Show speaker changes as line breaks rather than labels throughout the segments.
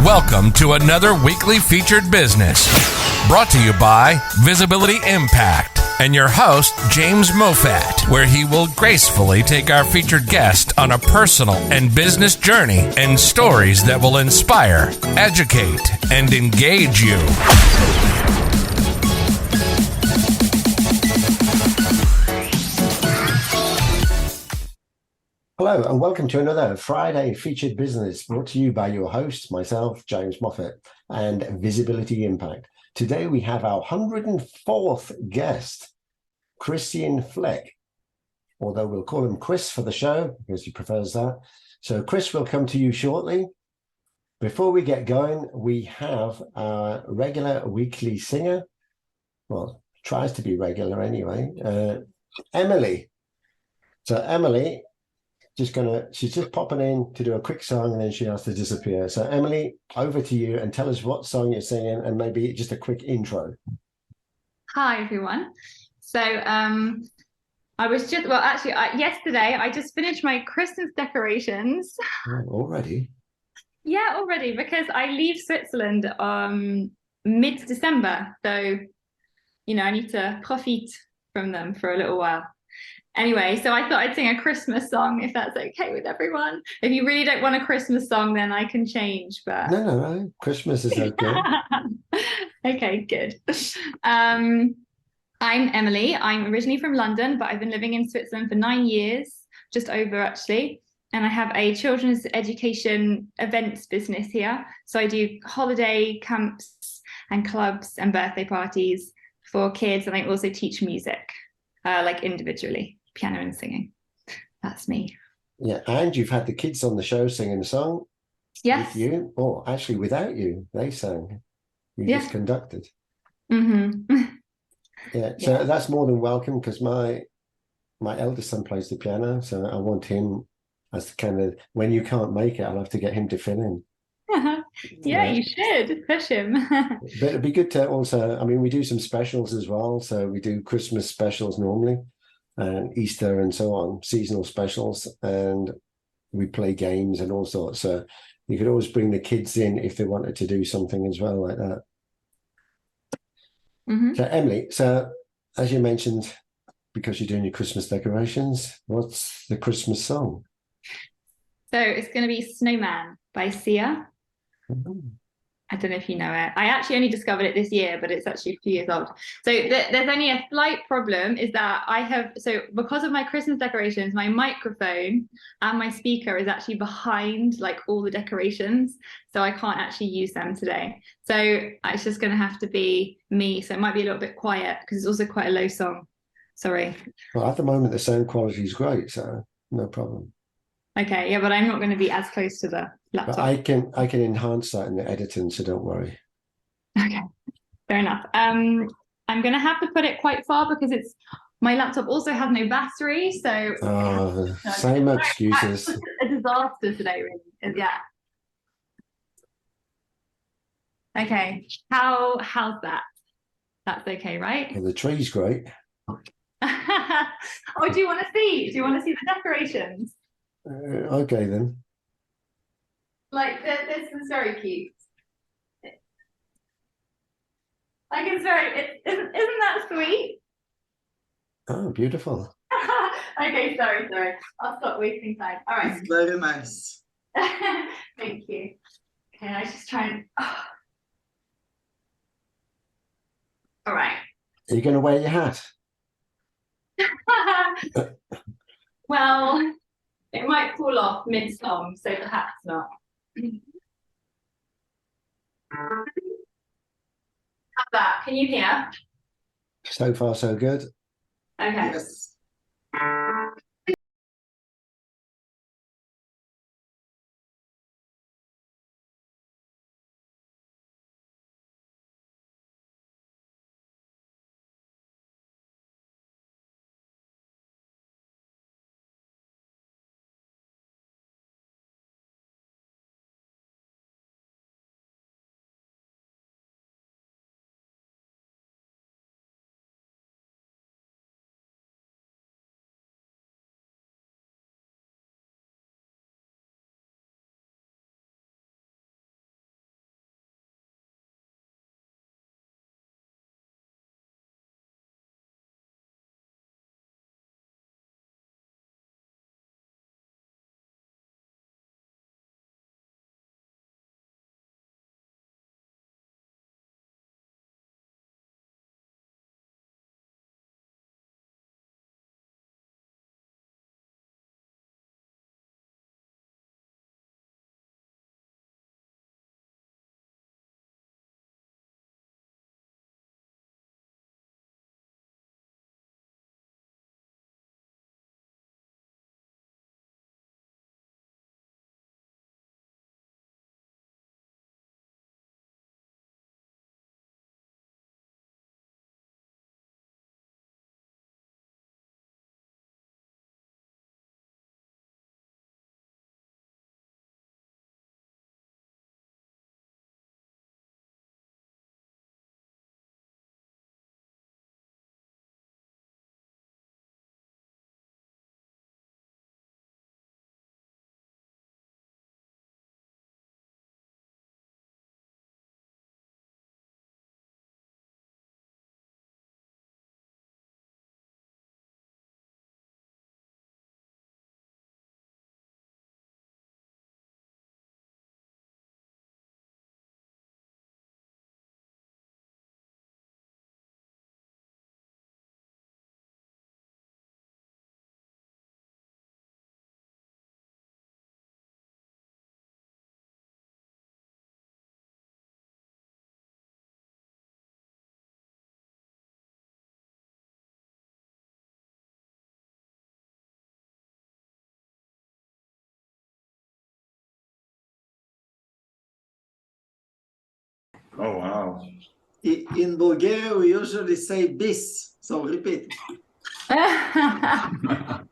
Welcome to another weekly featured business brought to you by Visibility Impact and your host, James Moffat, where he will gracefully take our featured guest on a personal and business journey and stories that will inspire, educate, and engage you.
Hello and welcome to another Friday featured business brought to you by your host, myself, James Moffat, and Visibility Impact. Today we have our 104th guest, Christian Fleck, although we'll call him Chris for the show because he prefers that. So Chris will come to you shortly. Before we get going, we have our regular weekly singer, well, tries to be regular anyway, Emily. So Emily, she's just popping in to do a quick song and then she has to disappear. So Emily, over to you and tell us what song you're singing and maybe just a quick intro.
Hi everyone. So I was just, yesterday I just finished my Christmas decorations.
Oh, already?
Yeah, already, because I leave Switzerland mid-December. So, I need to profit from them for a little while. Anyway, so I thought I'd sing a Christmas song if that's okay with everyone. If you really don't want a Christmas song, then I can change. But
No. Christmas is okay.
Okay, good. I'm Emily. I'm originally from London, but I've been living in Switzerland for 9 years, just over actually. And I have a children's education events business here. So I do holiday camps and clubs and birthday parties for kids. And I also teach music, like individually. Piano and singing. That's me.
Yeah, and you've had the kids on the show singing a song.
Yes.
With you, or actually without you, they sang. You just conducted.
Mm-hmm.
Yeah, so that's more than welcome because my eldest son plays the piano, so I want him as the kind of, when you can't make it, I'll have to get him to fill in.
Yeah, you should push him.
But it'd be good to also, I mean, we do some specials as well. So we do Christmas specials normally, and Easter and so on, seasonal specials, and we play games and all sorts. So you could always bring the kids in if they wanted to do something as well like that.
Mm-hmm.
So Emily, so as you mentioned, because you're doing your Christmas decorations, what's the Christmas song?
So it's going to be Snowman by Sia.
Mm-hmm.
I don't know if you know it. I actually only discovered it this year, but it's actually a few years old. So there's only a slight problem is that because of my Christmas decorations, my microphone and my speaker is actually behind like all the decorations. So I can't actually use them today. So it's just going to have to be me. So it might be a little bit quiet because it's also quite a low song. Sorry.
Well, at the moment, the sound quality is great, so no problem.
Okay, yeah, but I'm not going to be as close to the laptop.
But I can enhance that in the editing, so don't worry.
Okay, fair enough. I'm going to have to put it quite far because my laptop also has no battery, so
same excuses.
A disaster today, really. Yeah. Okay, how's that? That's okay, right?
Well, the tree's great.
Oh, do you want to see? Do you want to see the decorations?
Okay then.
Like this is very cute. Like it's isn't that sweet?
Oh, beautiful.
Okay, sorry. I'll stop wasting time. All right.
It's very nice.
Thank you. Okay, I just try and. All right.
Are you going to wear your hat?
Well, it might fall off mid-song, so perhaps not. How's that? Can you hear?
So far, so good.
Okay.
Yes. Oh, wow.
In Bulgaria, we usually say bis. So repeat.
Well,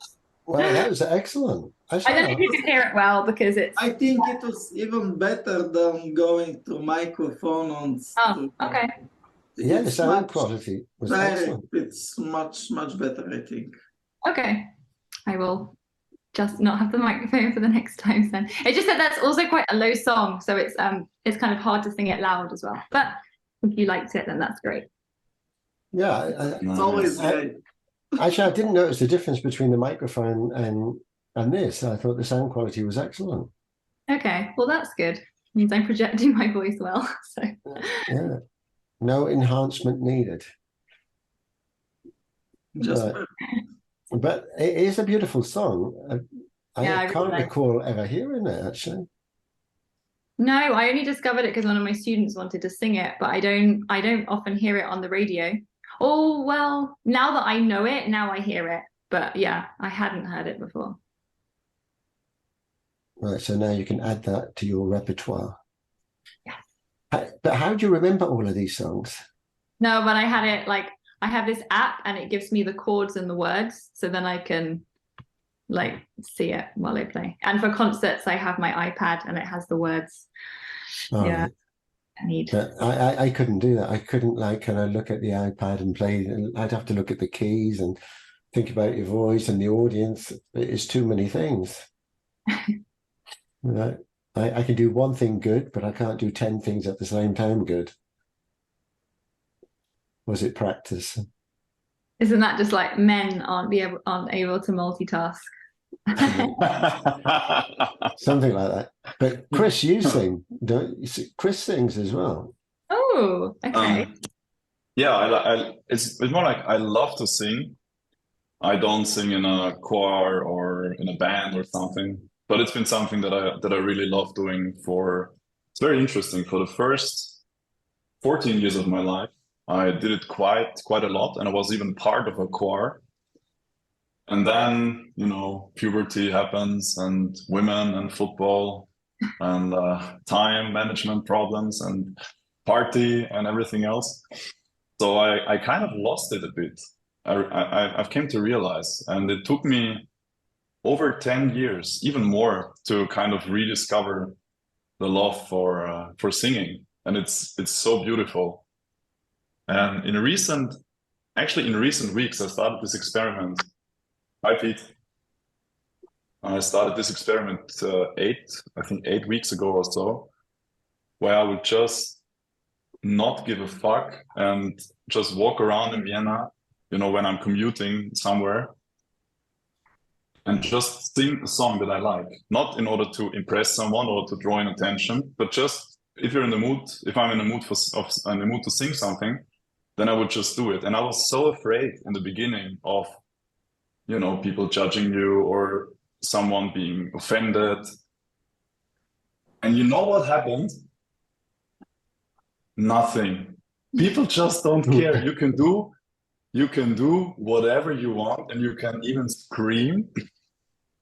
that was excellent.
I don't know if you can hear it well because it's.
I think it was even better than going to microphone on.
Oh, okay.
Yeah, the sound quality was excellent.
It's much better, I think.
Okay, I will just not have the microphone for the next time then. It just said that's also quite a low song, so it's kind of hard to sing it loud as well. But if you liked it, then that's great.
Yeah,
It's always great.
Actually, I didn't notice the difference between the microphone and this. I thought the sound quality was excellent.
Okay, well that's good. It means I'm projecting my voice well. So
yeah, no enhancement needed. But it is a beautiful song. I can't recall ever hearing it actually.
No, I only discovered it because one of my students wanted to sing it, but I don't often hear it on the radio. Oh, well, now that I know it, now I hear it. But yeah, I hadn't heard it before.
Right, so now you can add that to your repertoire.
Yes.
But how do you remember all of these songs?
No, but I had it I have this app and it gives me the chords and the words. So then I can see it while I play. And for concerts, I have my iPad and it has the words.
Oh,
yeah.
I couldn't do that. I couldn't kind of look at the iPad and play. I'd have to look at the keys and think about your voice and the audience. It's too many things. I can do one thing good, but I can't do 10 things at the same time good. Was it practice?
Isn't that just like men aren't able to multitask?
Something like that. But Chris, you sing, don't you? Chris sings as well.
Oh, okay.
Yeah, it's more like I love to sing. I don't sing in a choir or in a band or something, but it's been something that I really love doing it's very interesting. For the first 14 years of my life, I did it quite a lot, and I was even part of a choir. And then, puberty happens, and women and football and time management problems and party and everything else. So I kind of lost it a bit. I've came to realize, and it took me over 10 years, even more, to kind of rediscover the love for singing. And it's so beautiful. And in recent weeks, I started this experiment. Hi, Pete. I started this experiment 8 weeks ago or so, where I would just not give a fuck and just walk around in Vienna, when I'm commuting somewhere, and just sing a song that I like, not in order to impress someone or to draw in attention, but just if I'm in the mood to sing something, then I would just do it. And I was so afraid in the beginning of people judging you or someone being offended. And you know what happened? Nothing. People just don't care. You can do whatever you want, and you can even scream.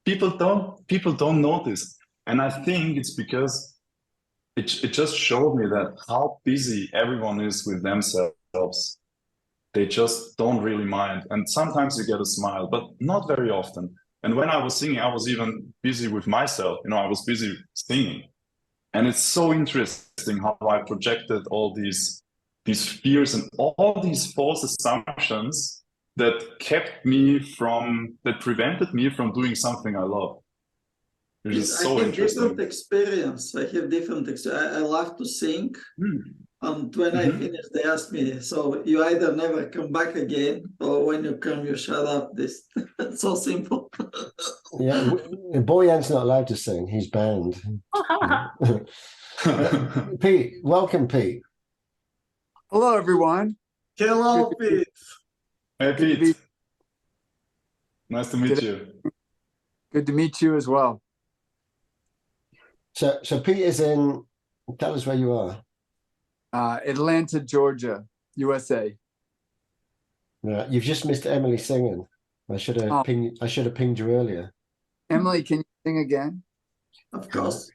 People don't notice. And I think it's because it just showed me that how busy everyone is with themselves. They just don't really mind. And sometimes you get a smile, but not very often. And when I was singing, I was even busy with myself. I was busy singing. And it's so interesting how I projected all these fears and all these false assumptions that prevented me from doing something I love. Which is so interesting.
Different experience. I have different experience. I love to sing. And when I finish, they ask me, so you either never come back again, or when you come, you shut up. This it's so simple.
Yeah, Boyan's not allowed to sing. He's banned. Pete, welcome, Pete.
Hello, everyone.
Hello, Pete.
Hey, Pete. Nice to meet you.
Good to meet you as well.
So Pete is in. Tell us where you are.
Atlanta, Georgia, USA.
Right, you've just missed Emily singing. I should have pinged you earlier.
Emily, can you sing again?
Of course.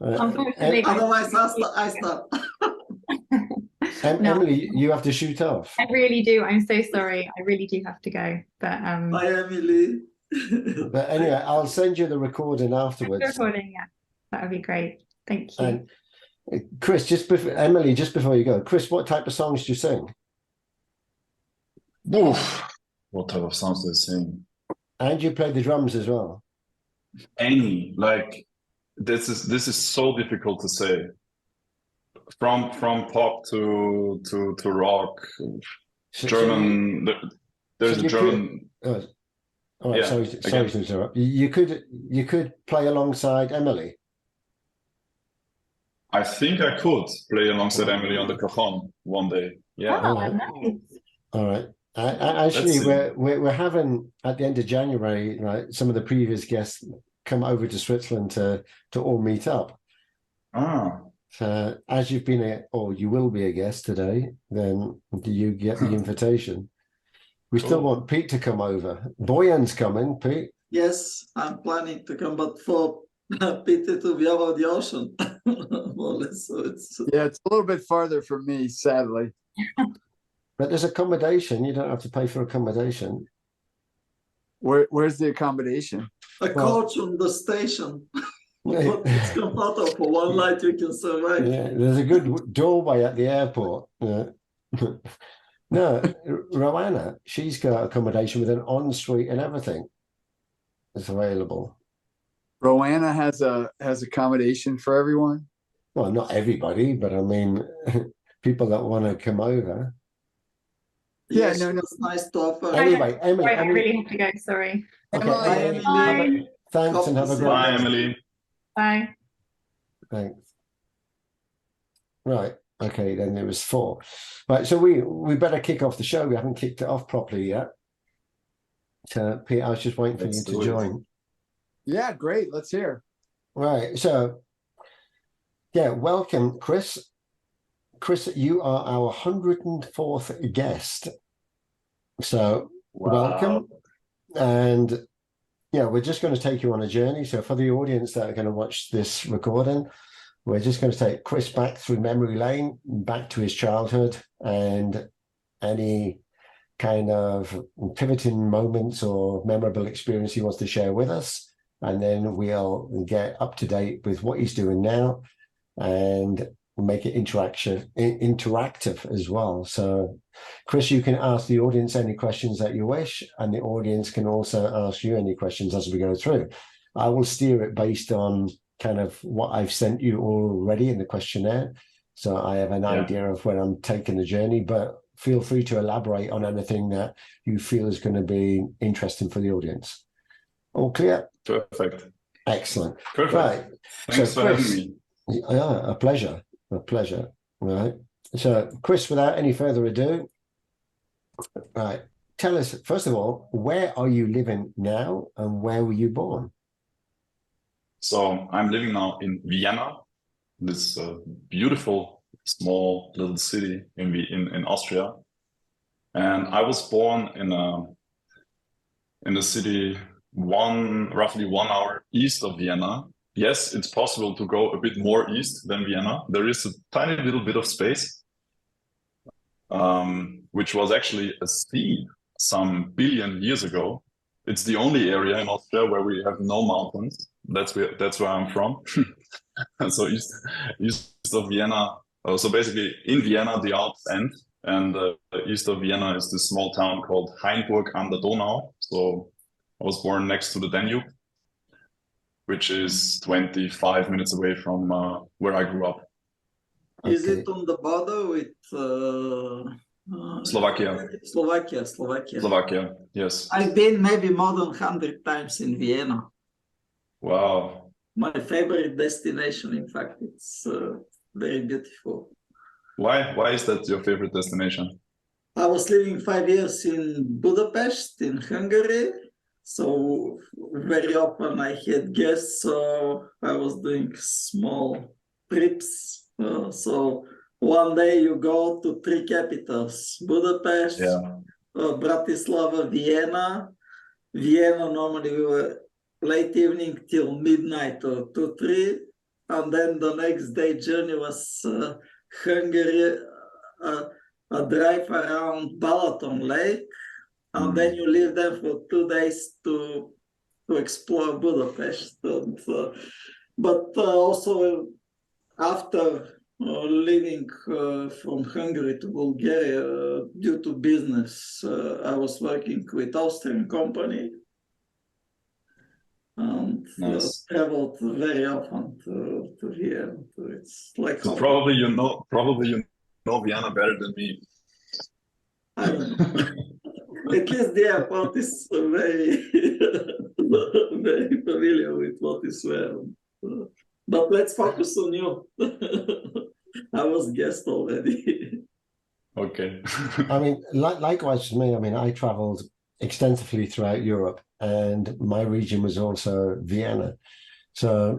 Unfortunately,
Otherwise, I stop.
No.
Emily, you have to shoot off.
I really do. I'm so sorry. I really do have to go. But
Bye, Emily.
But anyway, I'll send you the recording afterwards.
recording, yeah. That would be great. Thank you.
And Chris, Emily, just before you go, Chris, what type of songs do you sing?
Oof. What type of songs do I sing?
And you play the drums as well.
Any, like, this is so difficult to say. From pop to rock, German. There's
so
a German.
All right,
Yeah,
sorry to interrupt. You could play alongside Emily.
I think I could play alongside Emily on the cajon one day. Yeah.
Oh,
right.
nice.
All right. Actually, we're having at the end of January, right? Some of the previous guests come over to Switzerland to all meet up.
Ah.
So as you've been or you will be a guest today, then you get the invitation. We still want Pete to come over. Boyan's coming, Pete.
Yes, I'm planning to come, but for Peter to be over the ocean, more or less. So it's
Yeah, it's a little bit farther from me, sadly.
But there's accommodation. You don't have to pay for accommodation.
Where's the accommodation?
a coach on the station. But it's comfortable. For one night you can survive.
Yeah, there's a good doorway at the airport. Yeah. No, Roanna, she's got accommodation with an ensuite and everything. It's available.
Roanna has accommodation for everyone.
Well, not everybody, but I mean, people that want to come over.
Yeah,
Yes,
no.
it's nice to offer.
Anyway, Emily,
Right, I really have to go. Sorry.
okay,
Emily.
Bye.
thanks and have a great
Bye,
day.
Emily.
Bye.
Thanks. Right. Okay, then there was 4. Right, so we better kick off the show. We haven't kicked it off properly yet. So, Pete, I was just waiting for
Let's
you
do
to
it.
join.
Yeah, great. Let's hear.
Right. So, yeah, welcome, Chris. Chris, you are our 104th guest. So, welcome. And yeah, we're just going to take you on a journey. So, for the audience that are going to watch this recording, we're just going to take Chris back through memory lane, back to his childhood and any kind of pivoting moments or memorable experience he wants to share with us. And then we'll get up to date with what he's doing now and make it interactive as well. So, Chris, you can ask the audience any questions that you wish, and the audience can also ask you any questions as we go through. I will steer it based on kind of what I've sent you already in the questionnaire. So I have an idea of where I'm taking the journey, but feel free to elaborate on anything that you feel is going to be interesting for the audience. All clear?
Perfect.
Excellent.
Perfect.
Right.
Thanks
So,
for
Chris,
having me.
Yeah, a pleasure. A pleasure. Right. So, Chris, without any further ado, right, tell us, first of all, where are you living now and where were you born?
So I'm living now in Vienna, this beautiful small little city in Austria, and I was born in a city roughly 1 hour east of Vienna. Yes, it's possible to go a bit more east than Vienna. There is a tiny little bit of space, which was actually a sea some billion years ago. It's the only area in Austria where we have no mountains. That's where I'm from. So east of Vienna. So basically, in Vienna, the Alps end, and east of Vienna is this small town called Hainburg an der Donau. So I was born next to the Danube, which is 25 minutes away from where I grew up.
Is
Okay.
it on the border with
Slovakia.
Slovakia,
Yes.
I've been maybe more than 100 times in Vienna.
Wow.
My favorite destination, in fact, it's very beautiful.
Why is that your favorite destination?
I was living 5 years in Budapest, in Hungary. So very often I had guests, so I was doing small trips. So one day you go to 3 capitals: Budapest, Bratislava, Vienna. Vienna, normally we were late evening till midnight or 2, 3. And then the next day journey was Hungary, a drive around Balaton Lake, and then you leave there for 2 days to explore Budapest. But also after leaving from Hungary to Bulgaria due to business, I was working with Austrian company and
Nice.
traveled very often to here. It's like
So probably you know Vienna better than me.
I don't know. At least the airport is very, very familiar with what is where. But let's focus on you. I was guest already.
Okay.
I mean, likewise for me. I mean, I traveled extensively throughout Europe, and my region was also Vienna. So,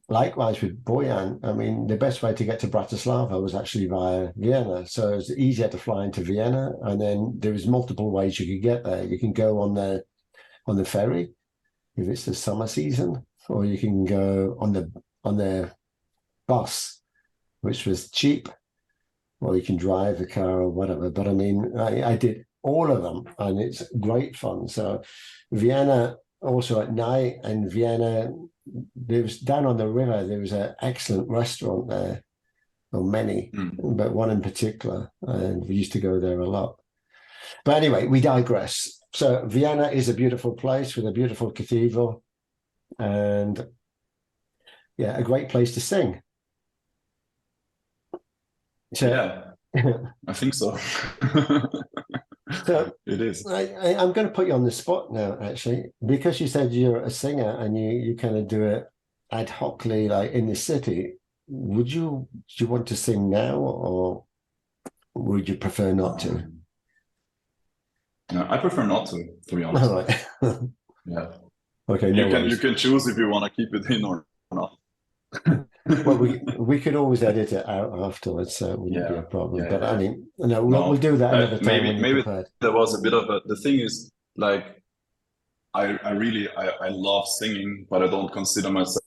likewise with Boyan, I mean, the best way to get to Bratislava was actually via Vienna. So it's easier to fly into Vienna, and then there was multiple ways you could get there. You can go on the ferry if it's the summer season, or you can go on the bus, which was cheap, or you can drive the car or whatever. But I mean, I did all of them, and it's great fun. So Vienna also at night, and Vienna, there was down on the river, there was an excellent restaurant there, or many, but one in particular, and we used to go there a lot. But anyway, we digress. So Vienna is a beautiful place with a beautiful cathedral, and yeah, a great place to sing. So,
yeah, I think so.
So
it is.
I'm going to put you on the spot now, actually, because you said you're a singer and you kind of do it ad hocly, like in the city. Do you want to sing now, or would you prefer not to?
No, I prefer not to be honest.
All right.
Yeah.
Okay.
You can choose if you want to keep it in or not.
Well, we could always edit it out afterwards, so it wouldn't be a problem. But I mean, no, we'll do that another time.
Maybe there was a bit of the thing is like I love singing, but I don't consider myself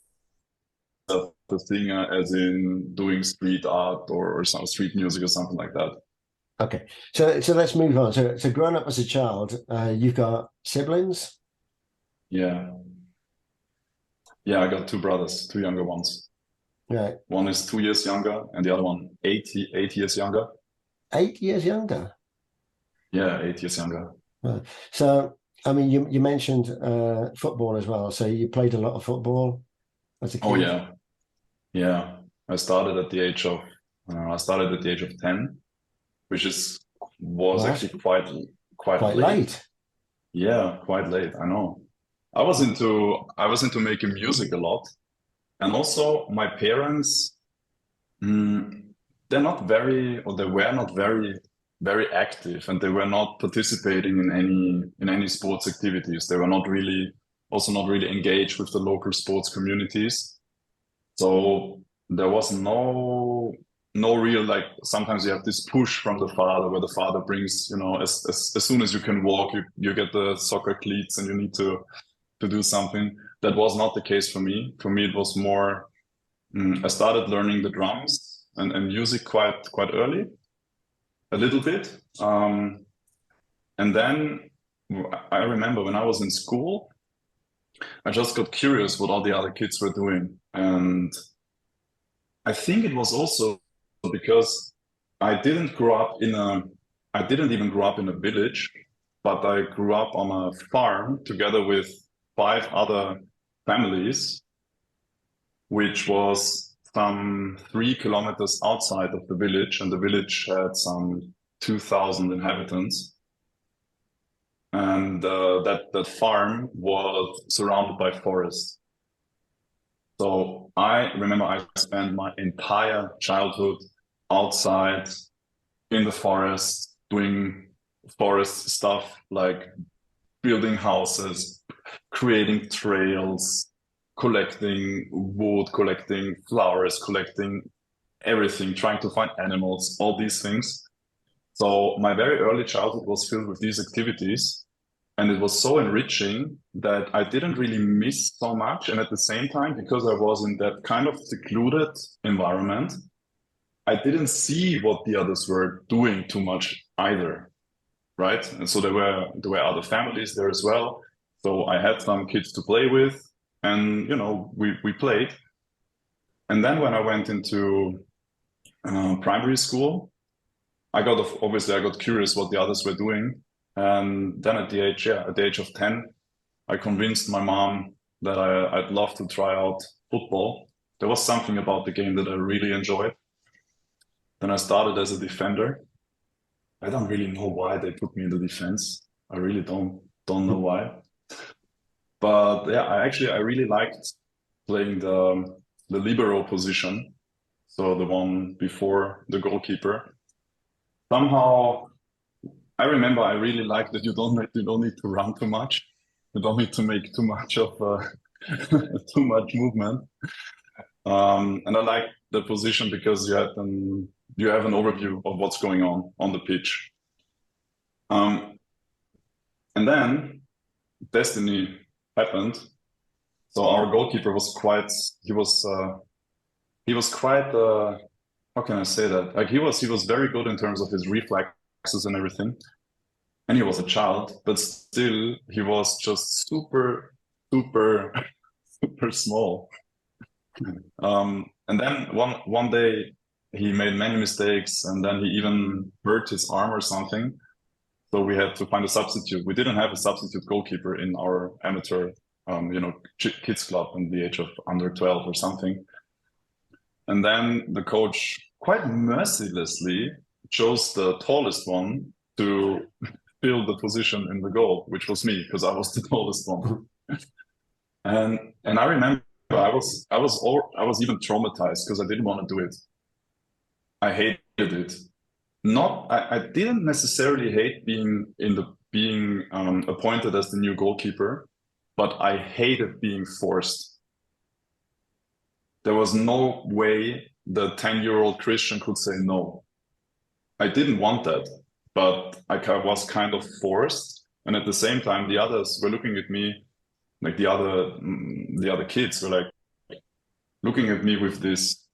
a singer as in doing street art or some street music or something like that.
Okay, so let's move on. So growing up as a child, you've got siblings?
Yeah, I got two brothers, two younger ones.
Right.
One is 2 years younger, and the other one 8 years younger.
8 years younger?
Yeah, 8 years younger.
So, I mean, you mentioned football as well. So you played a lot of football as a kid?
Oh yeah, yeah. I started at the age of 10, which was actually quite
late.
Yeah, quite late. I know. I was into making music a lot. And also my parents, they were not very, very active, and they were not participating in any sports activities. They were not really engaged with the local sports communities. So there was no real, like, sometimes you have this push from the father where the father brings, as soon as you can walk, you get the soccer cleats and you need to do something. That was not the case for me. For me, it was more, I started learning the drums and music quite early, a little bit. And then I remember when I was in school, I just got curious what all the other kids were doing. And I think it was also because I didn't even grow up in a village, but I grew up on a farm together with 5 other families, which was some 3 kilometers outside of the village, and the village had some 2,000 inhabitants. And that farm was surrounded by forests. So I remember I spent my entire childhood outside in the forest, doing forest stuff like building houses, creating trails, collecting wood, collecting flowers, collecting everything, trying to find animals, all these things. So my very early childhood was filled with these activities, and it was so enriching that I didn't really miss so much. And at the same time, because I was in that kind of secluded environment, I didn't see what the others were doing too much either, right? And so there were other families there as well. So I had some kids to play with, and we played. And then when I went into primary school, I got curious what the others were doing, and then at the age of 10, I convinced my mom that I'd love to try out football. There was something about the game that I really enjoyed. Then I started as a defender. I don't really know why they put me in the defense. I really don't know why. But yeah, I really liked playing the libero position, so the one before the goalkeeper. Somehow, I remember I really liked that you don't need to run too much. You don't need to make too much of too much movement. And I like the position because you have an overview of what's going on the pitch. And then destiny happened. So our goalkeeper was quite. He was quite. How can I say that? Like he was very good in terms of his reflexes and everything. And he was a child, but still he was just super, super, super small. And then one day he made many mistakes, and then he even hurt his arm or something. So we had to find a substitute. We didn't have a substitute goalkeeper in our amateur, kids club in the age of under 12 or something. And then the coach quite mercilessly chose the tallest one to fill the position in the goal, which was me, because I was the tallest one. And I remember I was even traumatized because I didn't want to do it. I hated it. I didn't necessarily hate being appointed as the new goalkeeper, but I hated being forced. There was no way the 10-year-old Christian could say no. I didn't want that, but I was kind of forced. And at the same time, the others were looking at me, like the other kids were like looking at me with this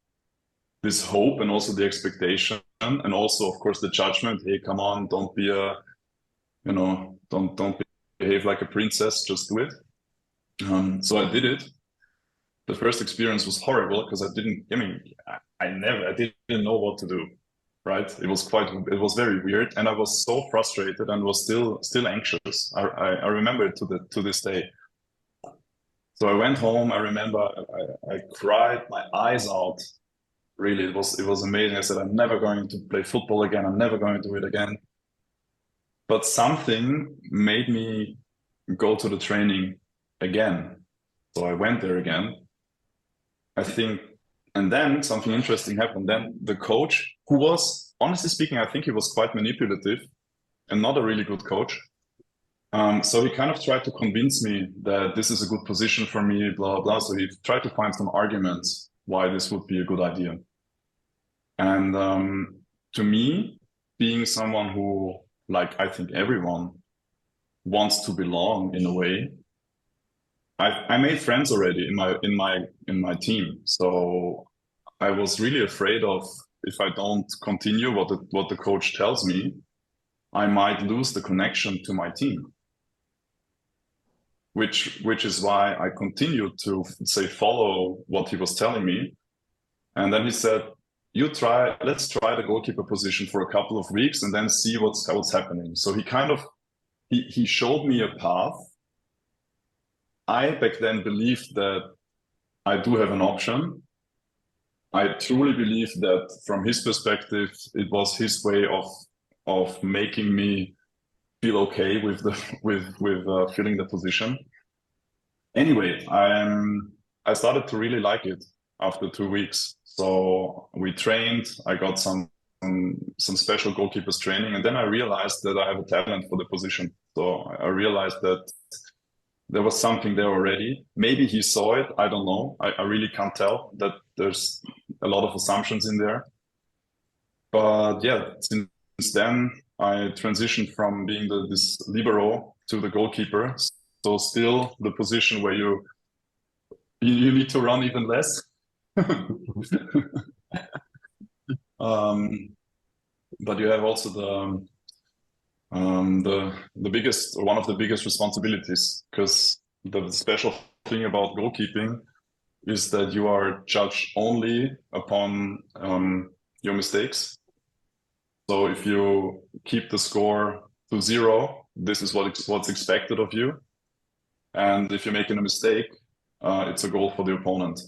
hope and also the expectation, and also of course the judgment. Hey, come on, don't behave like a princess, just do it. So I did it. The first experience was horrible because I didn't know what to do, right? It was very weird, and I was so frustrated and was still anxious. I remember it to this day. So I went home. I remember I cried my eyes out. Really, it was amazing. I said, I'm never going to play football again. I'm never going to do it again. But something made me go to the training again. So I went there again, I think. And then something interesting happened. Then the coach, who was, honestly speaking, I think he was quite manipulative and not a really good coach. So he kind of tried to convince me that this is a good position for me, blah, blah. So he tried to find some arguments why this would be a good idea. And to me, being someone who, like I think everyone, wants to belong in a way, I made friends already in my team. So I was really afraid of, if I don't continue what the coach tells me, I might lose the connection to my team. Which is why I continued to follow what he was telling me. And then he said, let's try the goalkeeper position for a couple of weeks and then see what's happening. So he showed me a path. I back then believed that I do have an option. I truly believe that from his perspective, it was his way of making me feel okay with filling the position. Anyway, I started to really like it after 2 weeks. So we trained. I got some special goalkeepers training, and then I realized that I have a talent for the position. So I realized that there was something there already. Maybe he saw it. I don't know. I really can't tell. That there's a lot of assumptions in there. But yeah, since then, I transitioned from being this libero to the goalkeeper. So still the position where you need to run even less. but you have also the biggest, or one of the biggest responsibilities, because the special thing about goalkeeping is that you are judged only upon your mistakes. So if you keep the score to 0, this is what's expected of you. And if you're making a mistake, it's a goal for the opponent.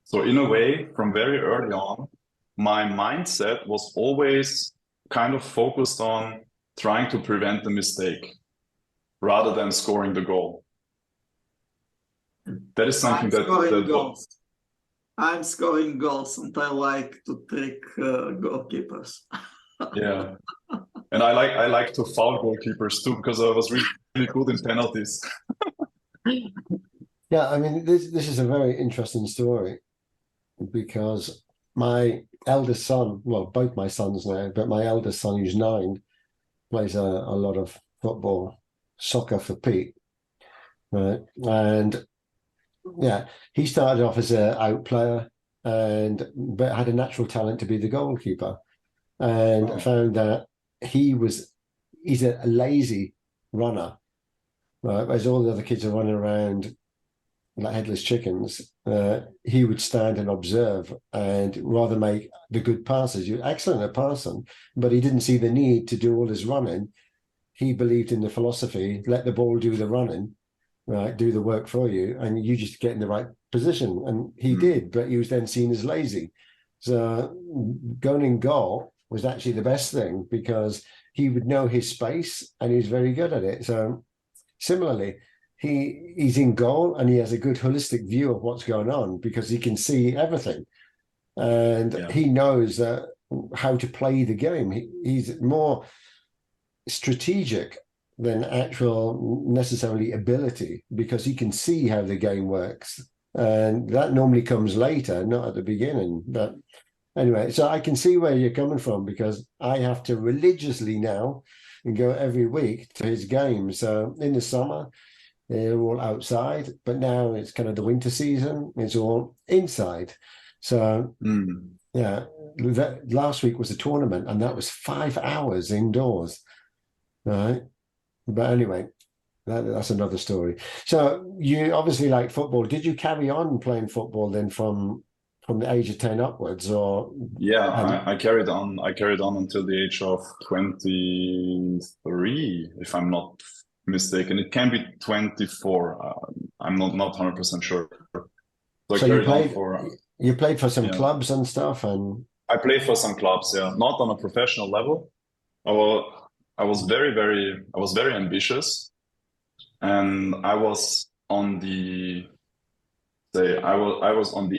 So in a way, from very early on, my mindset was always kind of focused on trying to prevent the mistake rather than scoring the goal. That is something
I'm scoring goals, and I like to trick goalkeepers.
Yeah,
and I like to foul goalkeepers too, because I was really good in penalties.
yeah. I mean, this is a very interesting story because my eldest son, well, both my sons now, but my eldest son, who's 9, plays a lot of football, soccer for Pete, right? And yeah, he started off as an out player, but had a natural talent to be the goalkeeper, and found that he's a lazy runner, right? Whereas all the other kids are running around like headless chickens. He would stand and observe and rather make the good passes. He was excellent at passing, but he didn't see the need to do all his running. He believed in the philosophy, let the ball do the running, right? Do the work for you, and you just get in the right position. And he did, but he was then seen as lazy. So going in goal was actually the best thing because he would know his space and he was very good at it. So similarly, he's in goal and he has a good holistic view of what's going on because he can see everything, and he knows how to play the game. He's more strategic than actual necessarily ability because he can see how the game works, and that normally comes later, not at the beginning. But anyway, so I can see where you're coming from because I have to religiously now and go every week to his games. So in the summer, they're all outside, but now it's kind of the winter season. It's all inside. So yeah, last week was a tournament, and that was 5 hours indoors, right? But anyway, that's another story. So you obviously like football. Did you carry on playing football then from the age of 10 upwards, or?
Yeah, I carried on. I carried on until the age of 23, if I'm not mistaken. It can be 24. I'm not 100% sure.
So you played for some clubs and stuff, and
I played for some clubs. Yeah, not on a professional level. I was very ambitious, and I was on the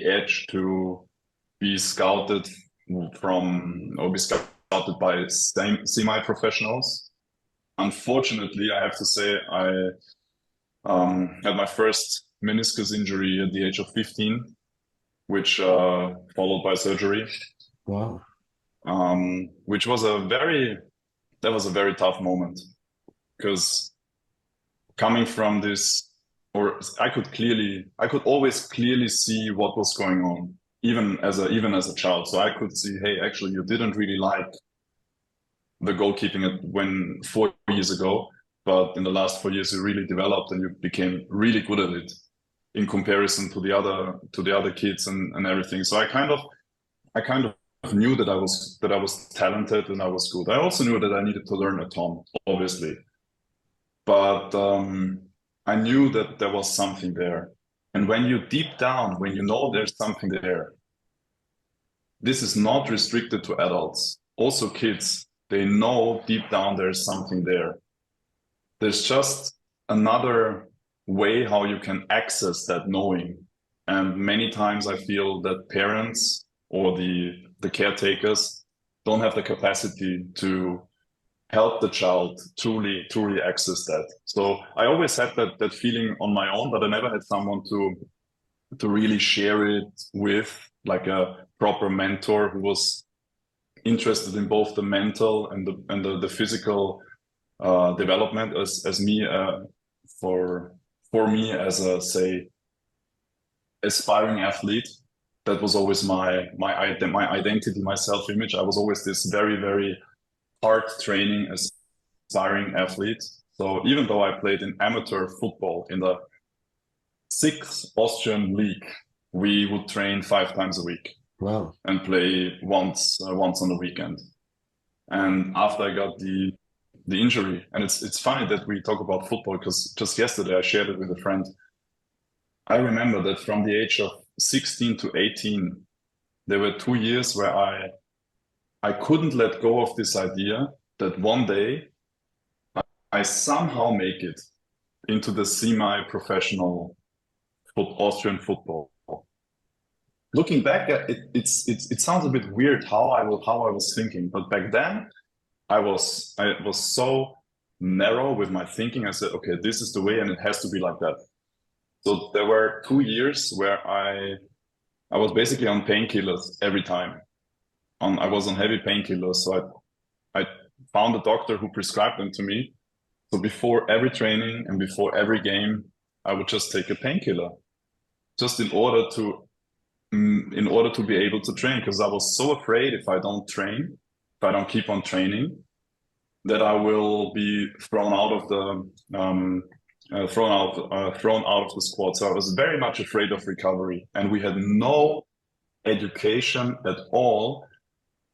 edge to be scouted by semi-professionals. Unfortunately, I have to say I had my first meniscus injury at the age of 15, which followed by surgery.
Wow.
Which was a very tough moment because coming from this, I could always clearly see what was going on, even as a child. So I could see, hey, actually, you didn't really like the goalkeeping 4 years ago, but in the last 4 years, you really developed and you became really good at it in comparison to the other kids and everything. So I kind of knew that I was talented and I was good. I also knew that I needed to learn a ton, obviously, but I knew that there was something there. And when you deep down, when you know there's something there, this is not restricted to adults. Also kids, they know deep down there's something there. There's just another way how you can access that knowing. And many times I feel that parents or the caretakers don't have the capacity to help the child truly access that. So I always had that feeling on my own, but I never had someone to really share it with, like a proper mentor who was interested in both the mental and the physical development as me for me as a, say, aspiring athlete. that was always my identity, my self-image. I was always this very, very hard training, aspiring athlete. So even though I played in amateur football in the 6th Austrian league, we would train 5 times a week.
Wow.
And play once on the weekend. And after I got the injury, and it's funny that we talk about football, because just yesterday I shared it with a friend. I remember that from the age of 16 to 18, there were 2 years where I couldn't let go of this idea that one day I somehow make it into the semi-professional Austrian football. Looking back, it sounds a bit weird how I was thinking, but back then I was so narrow with my thinking. I said, okay, this is the way, and it has to be like that. So there were 2 years where I was basically on painkillers every time. I was on heavy painkillers, so I found a doctor who prescribed them to me. So before every training and before every game, I would just take a painkiller, just in order to be able to train, because I was so afraid if I don't keep on training, that I will be thrown out of the squad. So I was very much afraid of recovery, and we had no education at all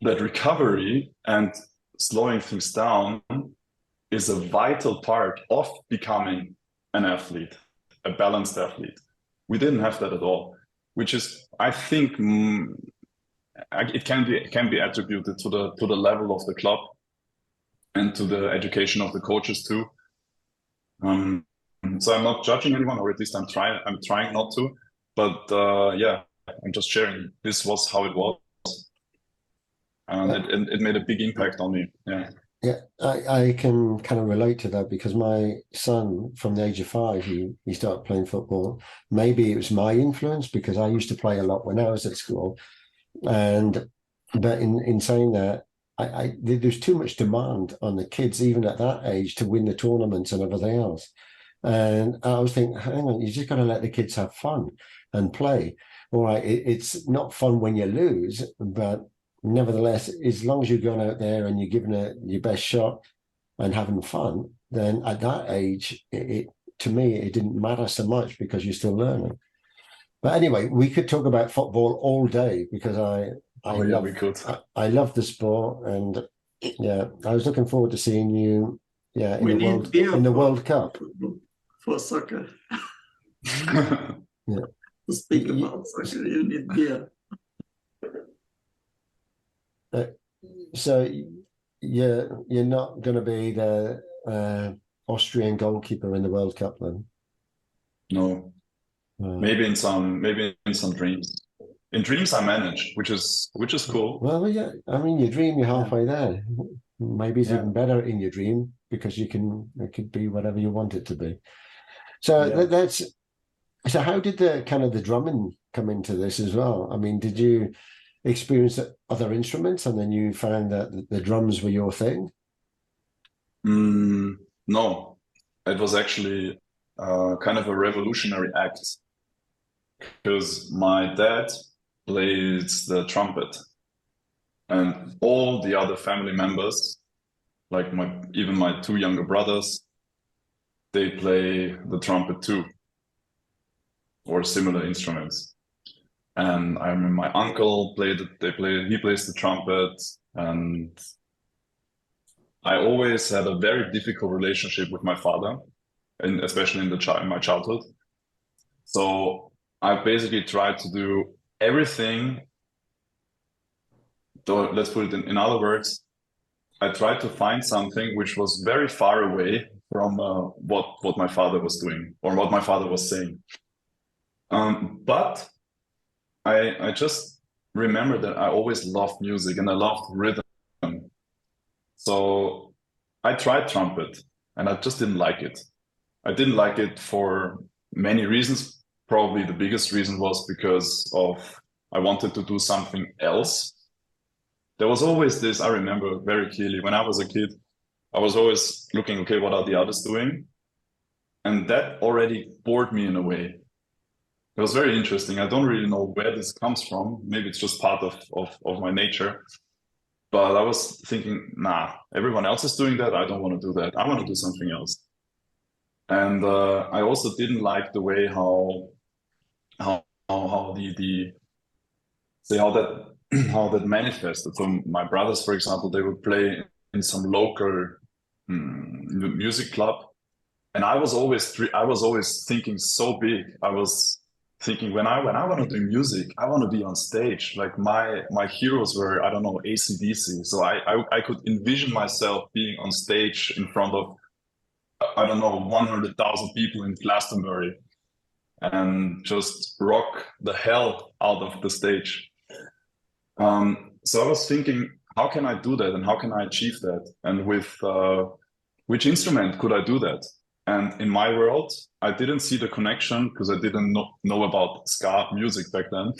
that recovery and slowing things down is a vital part of becoming an athlete, a balanced athlete. We didn't have that at all, which is, I think, it can be attributed to the level of the club and to the education of the coaches too. So I'm not judging anyone, or at least I'm trying not to. But yeah, I'm just sharing. This was how it was, and it made a big impact on me. Yeah.
Yeah, I can kind of relate to that, because my son, from the age of 5, he started playing football. Maybe it was my influence, because I used to play a lot when I was at school. But in saying that, there's too much demand on the kids, even at that age, to win the tournaments and everything else. And I was thinking, hang on, you just got to let the kids have fun and play. All right, it's not fun when you lose, but nevertheless, as long as you're going out there and you're giving it your best shot and having fun, then at that age, to me, it didn't matter so much, because you're still learning. But anyway, we could talk about football all day, because I love the sport, and yeah, I was looking forward to seeing you. Yeah, in the World Cup
for soccer.
Yeah.
To speak about soccer, you need beer.
So you're not going to be the Austrian goalkeeper in the World Cup then?
No. Maybe in some dreams. In dreams I manage, which is cool.
Well, yeah. I mean, your dream, you're halfway there. Maybe it's even better in your dream, because it could be whatever you want it to be. So so how did the drumming come into this as well? I mean, did you experience other instruments and then you found that the drums were your thing?
No, it was actually kind of a revolutionary act, because my dad plays the trumpet, and all the other family members, like even my 2 younger brothers, they play the trumpet too, or similar instruments. And I remember my uncle he plays the trumpet, and I always had a very difficult relationship with my father, and especially in my childhood. So I basically tried to do everything. So let's put it in other words, I tried to find something which was very far away from what my father was doing, or what my father was saying. But I just remember that I always loved music, and I loved rhythm. So I tried trumpet, and I just didn't like it. I didn't like it for many reasons. Probably the biggest reason was because I wanted to do something else. There was always this, I remember very clearly, when I was a kid, I was always looking, okay, what are the others doing? And that already bored me in a way. it was very interesting. I don't really know where this comes from. Maybe it's just part of my nature. But I was thinking, nah, everyone else is doing that. I don't want to do that. I want to do something else. And I also didn't like the way how the say how that how that manifested. So my brothers, for example, they would play in some local music club, and I was always thinking so big. I was thinking when I want to do music, I want to be on stage. Like my heroes were, I don't know, AC/DC. So I could envision myself being on stage in front of, I don't know, 100,000 people in Glastonbury and just rock the hell out of the stage. So I was thinking, how can I do that and how can I achieve that? And with which instrument could I do that? And in my world, I didn't see the connection because I didn't know about ska music back then.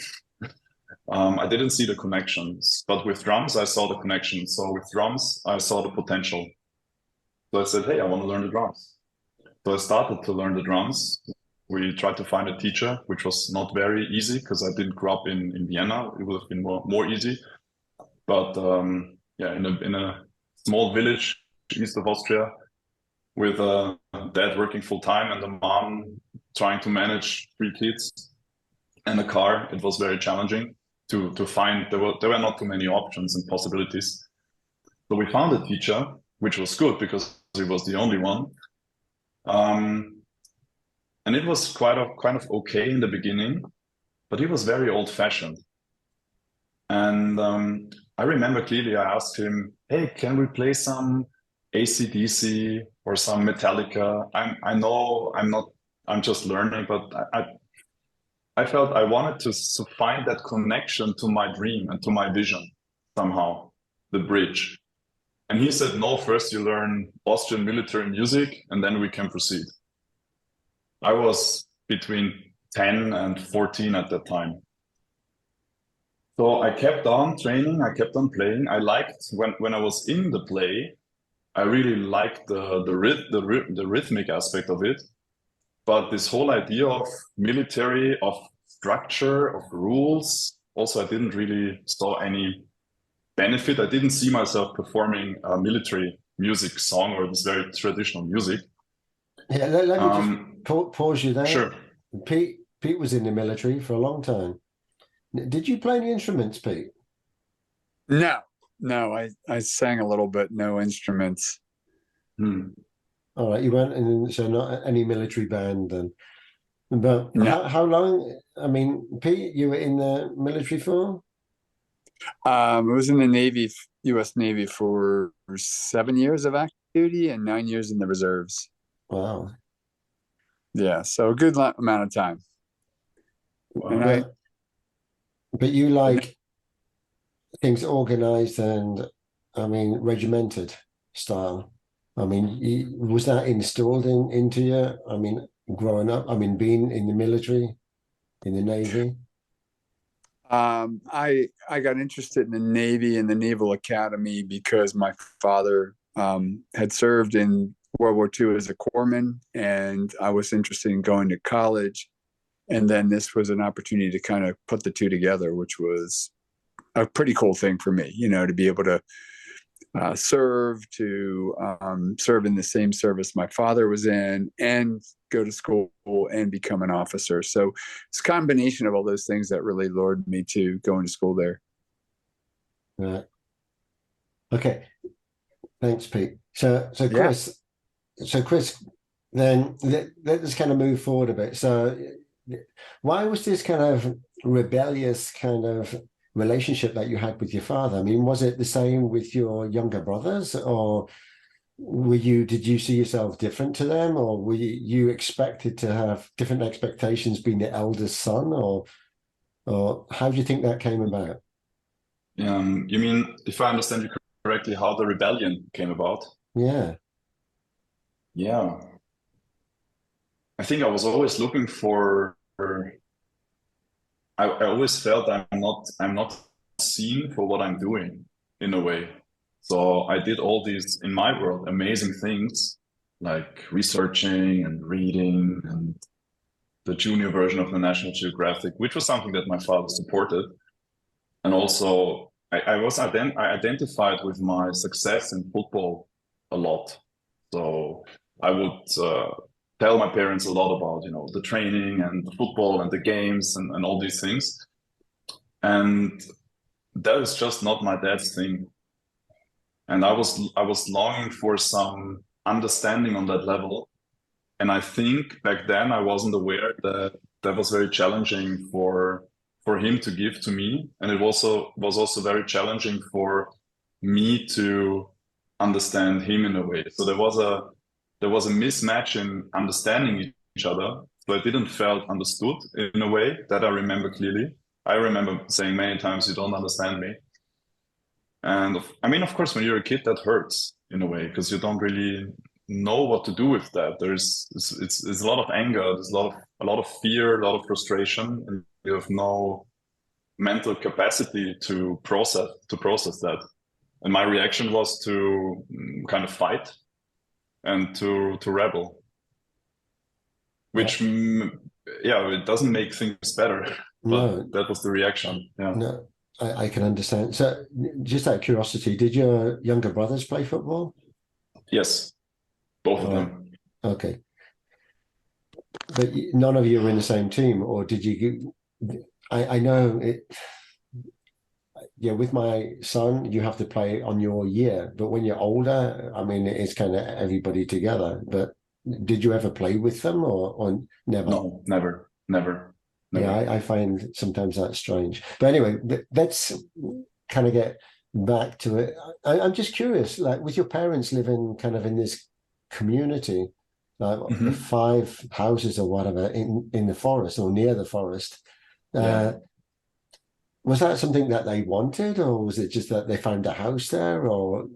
I didn't see the connections, but with drums, I saw the connection. So with drums, I saw the potential. So I said, hey, I want to learn the drums. So I started to learn the drums. We tried to find a teacher, which was not very easy because I didn't grow up in Vienna. It would have been more easy. But yeah, in a small village east of Austria, with a dad working full time and a mom trying to manage 3 kids and a car, it was very challenging to find. There were not too many options and possibilities. So we found a teacher, which was good because he was the only one. And it was kind of okay in the beginning, but he was very old fashioned. And I remember clearly I asked him, hey, can we play some AC/DC or some Metallica? I know I'm just learning, but I felt I wanted to find that connection to my dream and to my vision somehow, the bridge. And he said, no, first you learn Austrian military music and then we can proceed. I was between 10 and 14 at that time. So I kept on training, I kept on playing. I liked when I was in the play, I really liked the rhythmic aspect of it. But this whole idea of military, of structure, of rules, also I didn't really saw any benefit. I didn't see myself performing a military music song or this very traditional music.
Yeah, let me just pause you there.
Sure.
Pete was in the military for a long time. Did you play any instruments, Pete?
No, I sang a little bit, no instruments.
All right, you went in, so not any military band then. But
No.
how long? I mean, Pete, you were in the military for?
I was in the Navy, U.S. Navy for 7 years of active duty and 9 years in the reserves.
Wow.
Yeah, so a good amount of time.
Wow.
And
but you like things organized and, I mean, regimented style. I mean, was that installed into you? I mean, growing up, I mean, being in the military, in the Navy?
I got interested in the Navy and the Naval Academy because my father had served in World War II as a corpsman, and I was interested in going to college. And then this was an opportunity to kind of put the two together, which was a pretty cool thing for me, to be able to serve in the same service my father was in and go to school and become an officer. So it's a combination of all those things that really lured me to going to school there.
Right. Okay. Thanks, Pete. So Chris, then let's kind of move forward a bit. So why was this kind of rebellious kind of relationship that you had with your father? I mean, was it the same with your younger brothers, or did you see yourself different to them, or were you expected to have different expectations being the eldest son, or how do you think that came about?
You mean, if I understand you correctly, how the rebellion came about?
Yeah.
I think I was always looking for. I always felt I'm not seen for what I'm doing in a way. So I did all these, in my world, amazing things like researching and reading and the junior version of the National Geographic, which was something that my father supported. And also, I identified with my success in football a lot. So I would tell my parents a lot about, the training and the football and the games and all these things. And that is just not my dad's thing. And I was longing for some understanding on that level. And I think back then I wasn't aware that was very challenging for him to give to me. And it was also very challenging for me to understand him in a way. So there was a mismatch in understanding each other. So I didn't felt understood in a way that I remember clearly. I remember saying many times, "You don't understand me." And I mean, of course, when you're a kid, that hurts in a way because you don't really know what to do with that. It's a lot of anger, there's a lot of fear, a lot of frustration, and you have no mental capacity to process that. And my reaction was to kind of fight and to rebel, which it doesn't make things better. But that was the reaction. Yeah.
No, I can understand. So, just out of curiosity, did your younger brothers play football?
Yes, both of them.
Okay, but none of you were in the same team, or did you? I know it. Yeah, with my son, you have to play on your year, but when you're older, I mean, it's kind of everybody together. But did you ever play with them, or never?
No, never.
Yeah, I find sometimes that's strange. But anyway, let's kind of get back to it. I'm just curious, like with your parents living kind of in this community, like 5 houses or whatever in the forest or near the forest. Was that something that they wanted, or was it just that they found a house there, or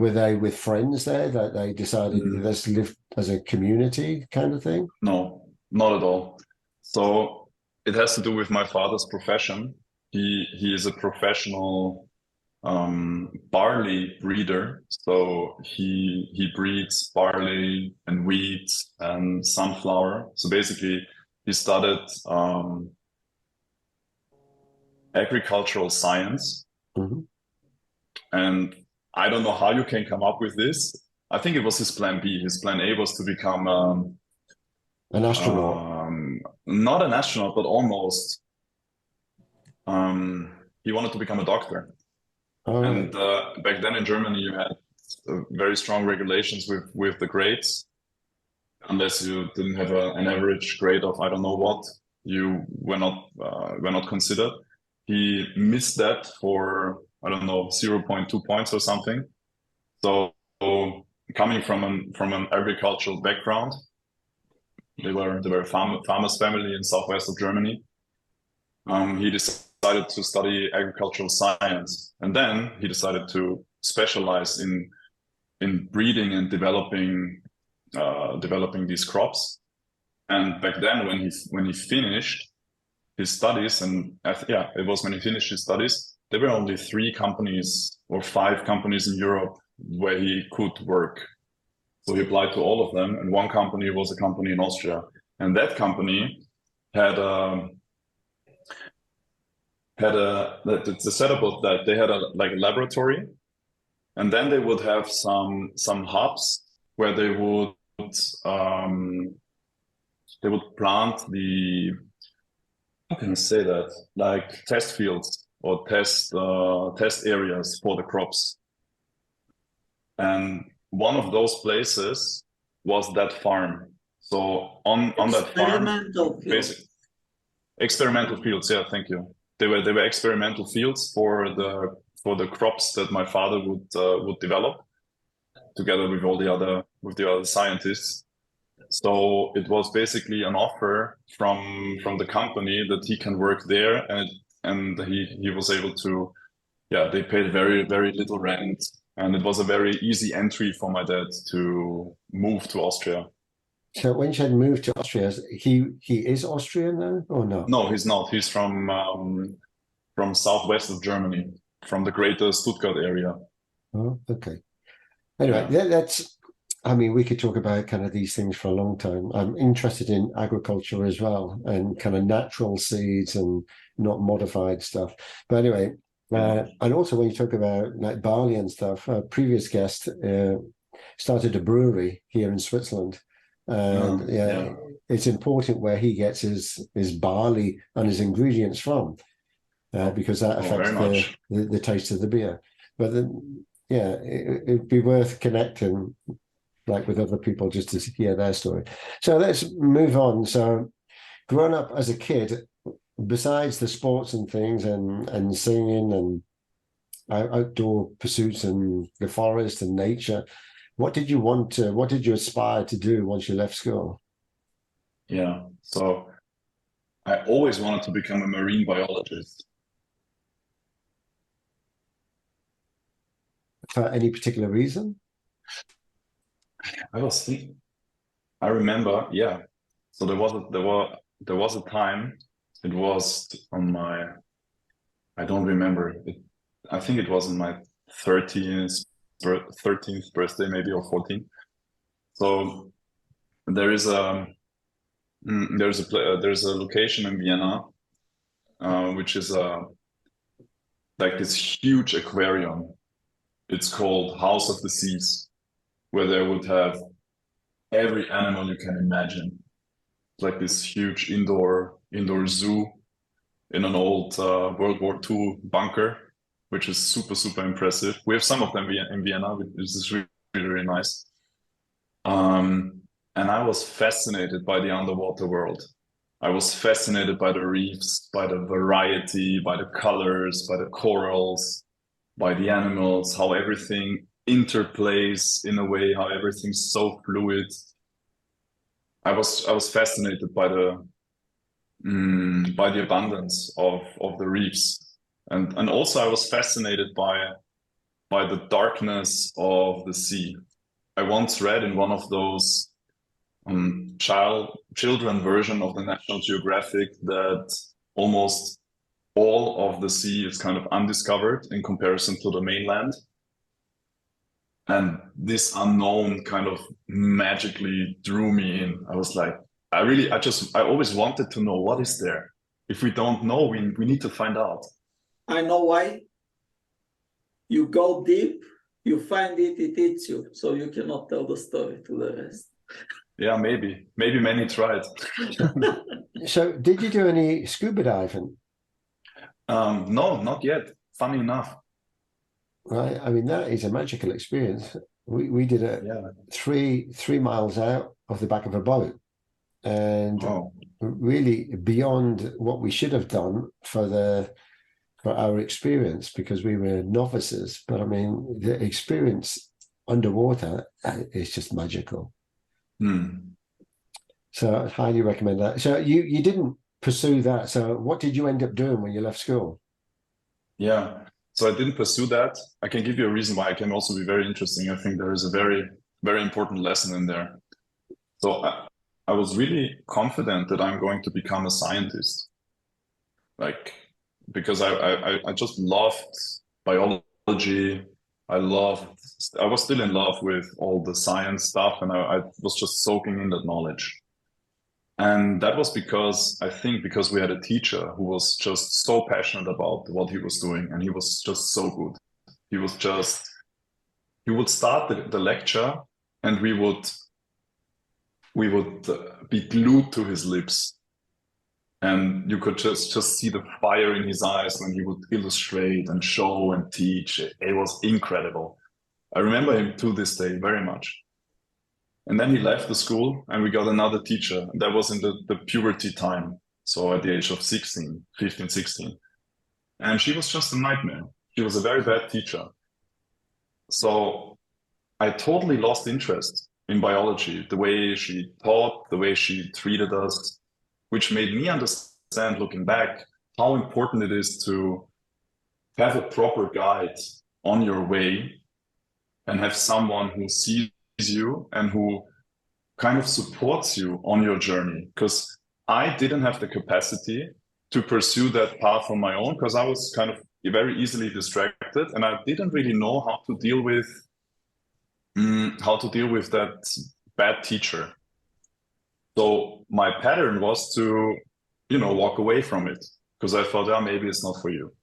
were they with friends there that they decided let's live as a community kind of thing?
No, not at all. So it has to do with my father's profession. He is a professional barley breeder. So he breeds barley and wheat and sunflower. So basically, he studied agricultural science. And I don't know how you can come up with this. I think it was his plan B. His plan A was to become
an astronaut.
Not an astronaut, but almost. He wanted to become a doctor. And back then in Germany, you had very strong regulations with the grades. Unless you didn't have an average grade of I don't know what, you were not considered. He missed that for I don't know 0.2 points or something. So coming from an agricultural background, they were a farmer's family in southwest of Germany. He decided to study agricultural science, and then he decided to specialize in breeding and developing these crops. And back then, when he finished his studies, and it was when he finished his studies, there were only 3 companies or 5 companies in Europe where he could work. So he applied to all of them, and one company was a company in Austria, and that company had the setup of that they had a laboratory, and then they would have some hubs where they would plant the, how can I say that, like test fields or test areas for the crops. And one of those places was that farm. So on that farm, experimental fields. Yeah, thank you. They were experimental fields for the crops that my father would develop together with the other scientists. So it was basically an offer from the company that he can work there, and he was able to. Yeah, they paid very, very little rent, and it was a very easy entry for my dad to move to Austria.
So when you said move to Austria, he is Austrian then, or no?
No, he's not. He's from southwest of Germany, from the greater Stuttgart area.
Oh, okay. Anyway, that's I mean, we could talk about kind of these things for a long time. I'm interested in agriculture as well, and kind of natural seeds and not modified stuff. But anyway, and also when you talk about like barley and stuff, a previous guest started a brewery here in Switzerland. And it's important where he gets his barley and his ingredients from, because that affects the taste of the beer. But then, it'd be worth connecting like with other people just to hear their story. So let's move on. So growing up as a kid, besides the sports and things and singing and outdoor pursuits and the forest and nature, what did you aspire to do once you left school?
Yeah, so I always wanted to become a marine biologist.
For any particular reason?
I remember, so there was a time, it was on my, I don't remember it, I think it was on my 13th birthday, maybe, or 14th. So there's a location in Vienna, which is like this huge aquarium. It's called House of the Seas, where they would have every animal you can imagine. Like this huge indoor zoo in an old World War II bunker, which is super, super impressive. We have some of them in Vienna, which is really, really nice. And I was fascinated by the underwater world. I was fascinated by the reefs, by the variety, by the colors, by the corals, by the animals, how everything interplays in a way, how everything's so fluid. I was fascinated by the abundance of the reefs, and also I was fascinated by the darkness of the sea. I once read in one of those children version of the National Geographic that almost all of the sea is kind of undiscovered in comparison to the mainland. And this unknown kind of magically drew me in. I was like, I always wanted to know what is there. If we don't know, we need to find out.
I know why. You go deep, you find it eats you. So you cannot tell the story to the rest.
Yeah, maybe many tried.
So did you do any scuba diving?
No, not yet. Funny enough.
Right. I mean, that is a magical experience. We did it 3 miles out of the back of a boat, and really beyond what we should have done for our experience, because we were novices. But I mean, the experience underwater is just magical. So I highly recommend that. So you didn't pursue that. So what did you end up doing when you left school?
Yeah. So I didn't pursue that. I can give you a reason why. It can also be very interesting. I think there is a very, very important lesson in there. So I was really confident that I'm going to become a scientist, because I just loved biology. I was still in love with all the science stuff, and I was just soaking in that knowledge. And that was because we had a teacher who was just so passionate about what he was doing, and he was just so good. He would start the lecture, and we would be glued to his lips, and you could just see the fire in his eyes when he would illustrate and show and teach. It was incredible. I remember him to this day very much. And then he left the school, and we got another teacher. That was in the puberty time. So at the age of 15, 16. And she was just a nightmare. She was a very bad teacher. So I totally lost interest in biology, the way she taught, the way she treated us, which made me understand, looking back, how important it is to have a proper guide on your way and have someone who sees you and who kind of supports you on your journey. Because I didn't have the capacity to pursue that path on my own, because I was kind of very easily distracted, and I didn't really know how to deal with How to deal with that bad teacher. So my pattern was to, walk away from it because I thought, yeah, maybe it's not for you.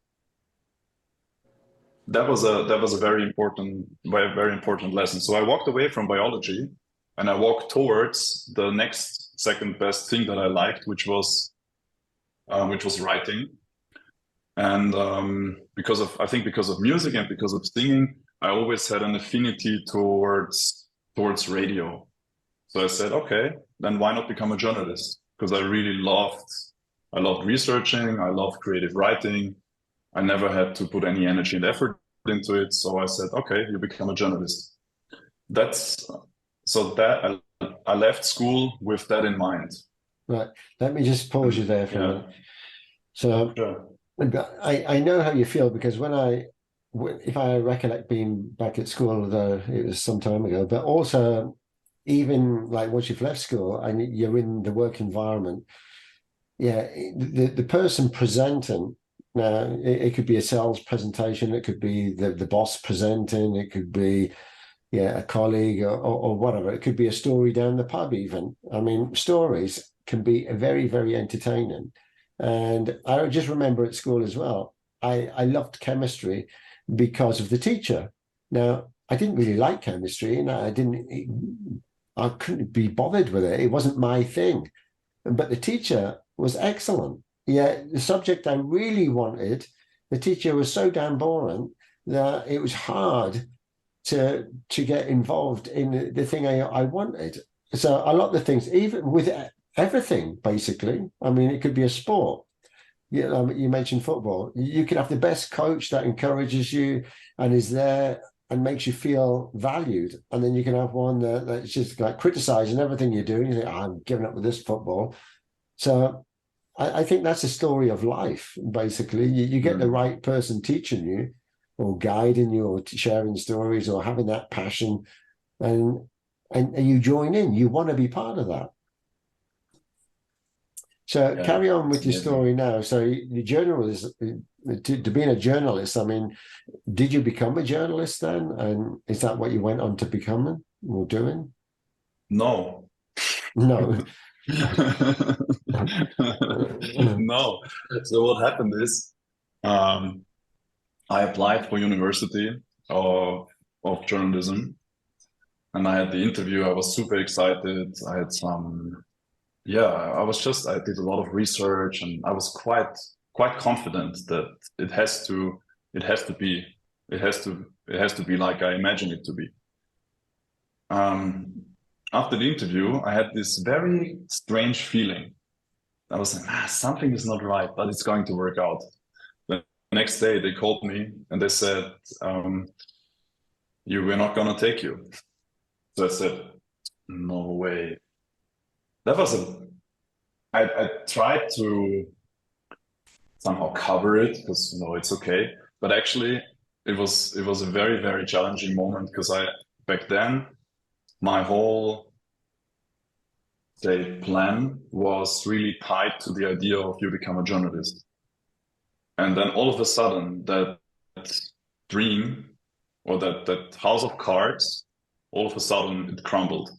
That was a very important lesson. So I walked away from biology and I walked towards the next second best thing that I liked, which was writing. And because of music and because of singing, I always had an affinity towards radio. So I said, okay, then why not become a journalist? Because I loved researching, I loved creative writing. I never had to put any energy and effort into it. So I said, okay, you become a journalist. I left school with that in mind.
Right. Let me just pause you there for a minute. So
Sure.
I know how you feel, because if I recollect being back at school, although it was some time ago, but also even like once you've left school and you're in the work environment, the person presenting, now it could be a sales presentation, it could be the boss presenting, it could be a colleague or whatever, it could be a story down the pub even. I mean, stories can be very, very entertaining. And I just remember at school as well, I loved chemistry because of the teacher. Now, I didn't really like chemistry, and I couldn't be bothered with it. It wasn't my thing. But the teacher was excellent. Yeah, the subject I really wanted, the teacher was so damn boring that it was hard to get involved in the thing I wanted. So a lot of the things, even with everything, basically. I mean, it could be a sport. You mentioned football. You could have the best coach that encourages you and is there and makes you feel valued. And then you can have one that's just like criticizing everything you're doing. You think, I'm giving up with this football. So I think that's a story of life, basically. You get the right person teaching you or guiding you or sharing stories or having that passion, and you join in. You want to be part of that. So carry on with your story now. So the journalist, to being a journalist, I mean, did you become a journalist then? And is that what you went on to becoming or doing?
No.
No.
No. So what happened is, I applied for University of Journalism, and I had the interview. I was super excited. I had I did a lot of research, and I was quite confident that it has to be like I imagine it to be. After the interview, I had this very strange feeling. I was like, something is not right, but it's going to work out. The next day, they called me and they said, we're not going to take you. So I said, no way. I tried to somehow cover it because it's okay. But actually, it was a very, very challenging moment because back then, my whole plan was really tied to the idea of you become a journalist. And then all of a sudden, that dream or that house of cards, all of a sudden it crumbled.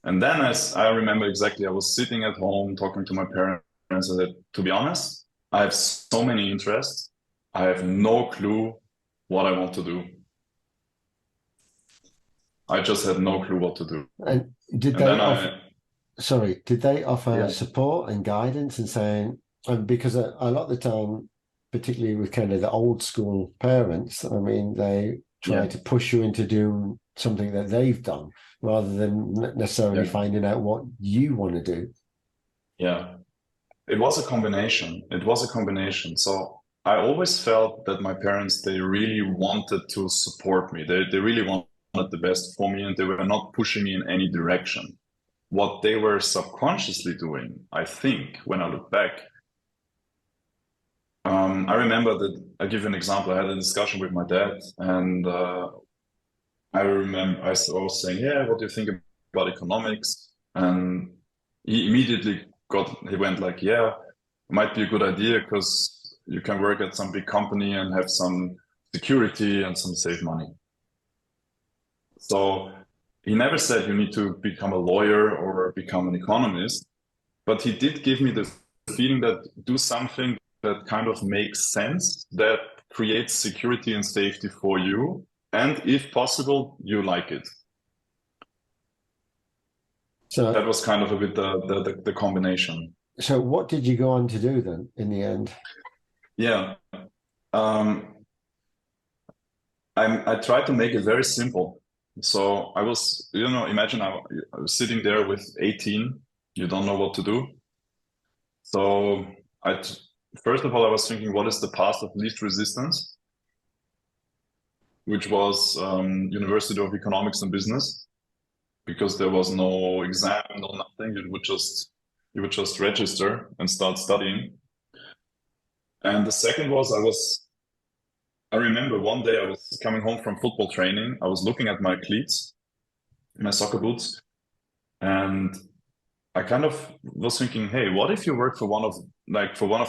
And then I remember exactly, I was sitting at home talking to my parents. I said, to be honest, I have so many interests. I have no clue what I want to do. I just had no clue what to do.
And did they offer support and guidance and saying, because a lot of the time, particularly with kind of the old school parents, I mean, they try to push you into doing something that they've done rather than necessarily finding out what you want to do. Yeah.
It was a combination. So I always felt that my parents, they really wanted to support me. They really wanted the best for me, and they were not pushing me in any direction. What they were subconsciously doing, I think, when I look back, I remember that, I'll give you an example. I had a discussion with my dad, and I remember I was saying, what do you think about economics? And he immediately went like, it might be a good idea because you can work at some big company and have some security and some safe money. So he never said you need to become a lawyer or become an economist, but he did give me the feeling that do something that kind of makes sense, that creates security and safety for you, and if possible, you like it.
So
that was kind of a bit the combination.
So what did you go on to do then in the end?
Yeah. I tried to make it very simple. So I was, imagine I was sitting there with 18, you don't know what to do. So first of all, I was thinking, what is the path of least resistance? Which was University of Economics and Business, because there was no exam, no nothing. You would just register and start studying. And the second was, I remember one day I was coming home from football training. I was looking at my cleats, my soccer boots, and I kind of was thinking, hey, what if you work for one of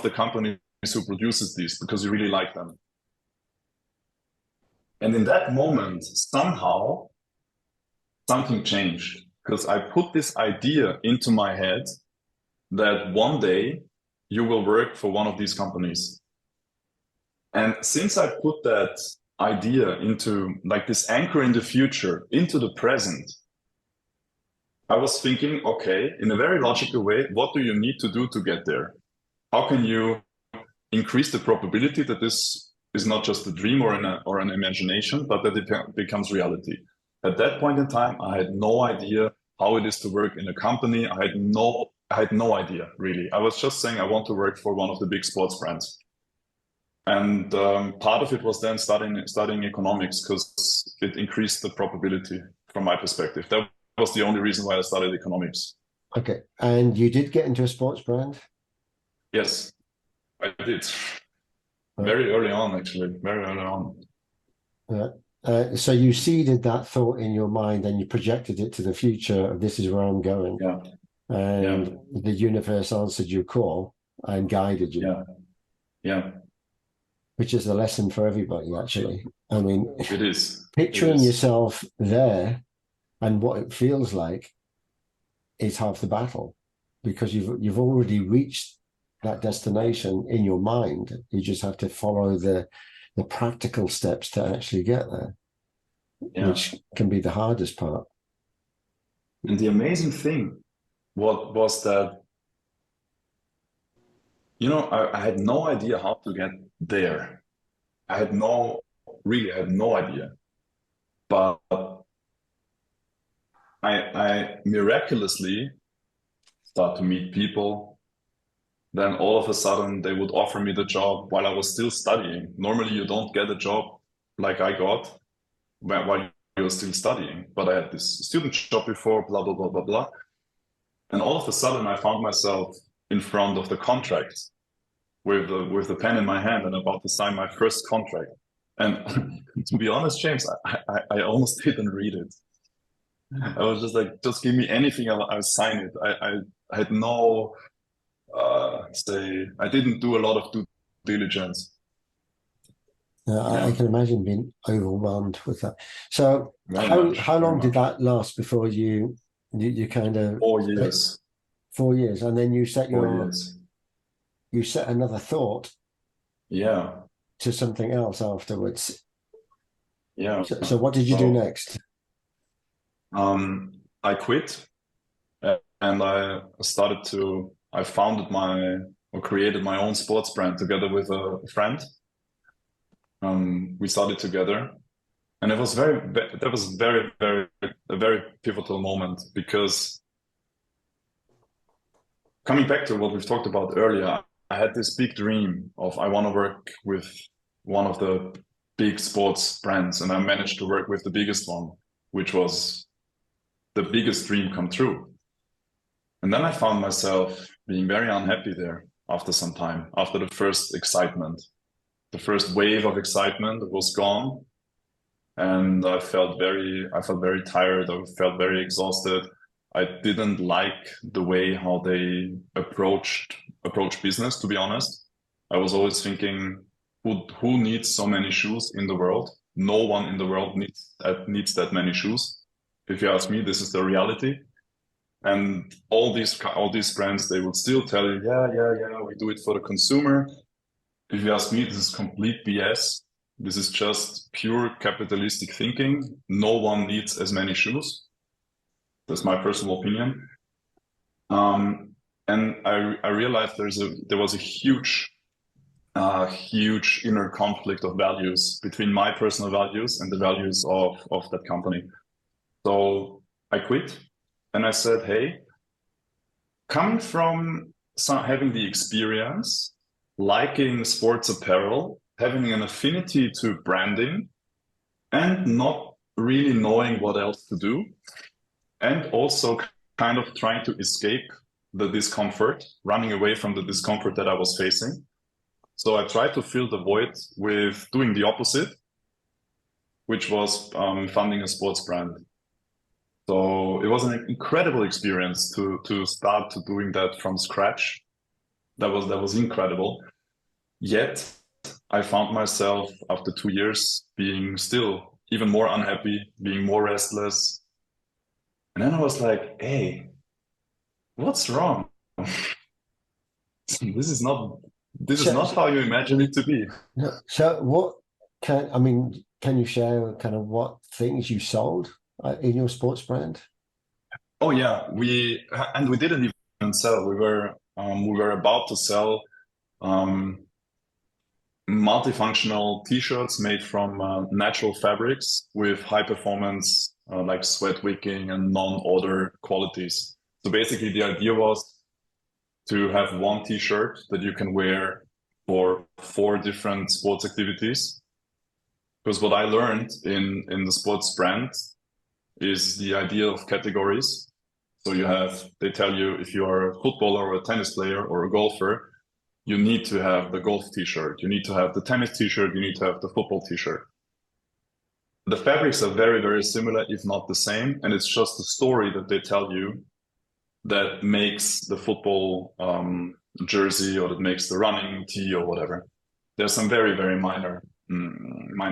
the companies who produces these because you really like them? And in that moment, somehow something changed, because I put this idea into my head that one day you will work for one of these companies. And since I put that idea into like this anchor in the future, into the present, I was thinking, okay, in a very logical way, what do you need to do to get there? How can you increase the probability that this is not just a dream or an imagination, but that it becomes reality? At that point in time, I had no idea how it is to work in a company. I had no idea, really. I was just saying I want to work for one of the big sports brands. And part of it was then studying economics, because it increased the probability from my perspective. That was the only reason why I studied economics.
Okay. And you did get into a sports brand?
Yes, I did. Very early on, actually. Very early on.
So you seeded that thought in your mind and you projected it to the future of this is where I'm going.
Yeah.
And the universe answered your call and guided you.
Yeah. Yeah.
Which is a lesson for everybody, actually. I mean,
it is.
Picturing yourself there and what it feels like is half the battle, because you've already reached that destination in your mind. You just have to follow the practical steps to actually get there, which can be the hardest part.
And the amazing thing was that, I had no idea how to get there. I had no idea. But I miraculously start to meet people. Then all of a sudden they would offer me the job while I was still studying. Normally you don't get a job like I got while you're still studying. But I had this student job before, blah, blah, blah, blah, blah. And all of a sudden I found myself in front of the contract with the pen in my hand and about to sign my first contract. And to be honest, James, I almost didn't read it. I was just like, just give me anything, I'll sign it. I had no, I didn't do a lot of due diligence.
I can imagine being overwhelmed with that. So how long did that last before you kind of
4 years?
4 years, and then you set you set another thought.
Yeah.
To something else afterwards.
Yeah.
So what did you do next?
I quit, and I created my own sports brand together with a friend. We started together, and it was a very pivotal moment, because coming back to what we've talked about earlier, I had this big dream of I want to work with one of the big sports brands, and I managed to work with the biggest one, which was the biggest dream come true. And then I found myself being very unhappy there after some time, after the first excitement. The first wave of excitement was gone, and I felt very tired. I felt very exhausted. I didn't like the way how they approach business, to be honest. I was always thinking, who needs so many shoes in the world? no one in the world needs that many shoes. If you ask me, this is the reality. And all these brands, they would still tell you, yeah, we do it for the consumer. If you ask me, this is complete BS. This is just pure capitalistic thinking. No one needs as many shoes. That's my personal opinion. And I realized there was a huge inner conflict of values between my personal values and the values of that company. So I quit and I said, hey, coming from having the experience, liking sports apparel, having an affinity to branding, and not really knowing what else to do, and also kind of trying to escape the discomfort, running away from the discomfort that I was facing. So I tried to fill the void with doing the opposite, which was funding a sports brand. So it was an incredible experience to start to doing that from scratch. That was incredible. Yet I found myself after 2 years being still even more unhappy, being more restless. And then I was like, hey, what's wrong? This is not how you imagine it to be.
So can you share kind of what things you sold in your sports brand?
Oh yeah, we didn't even sell. We were about to sell multifunctional t-shirts made from natural fabrics with high performance like sweat wicking and non-odor qualities. So basically the idea was to have one t-shirt that you can wear for 4 different sports activities. Because what I learned in the sports brand is the idea of categories. So they tell you if you are a footballer or a tennis player or a golfer, you need to have the golf t-shirt, you need to have the tennis t-shirt, you need to have the football t-shirt. The fabrics are very, very similar, if not the same. And it's just the story that they tell you that makes the football jersey or that makes the running tee or whatever. There's some very, very minor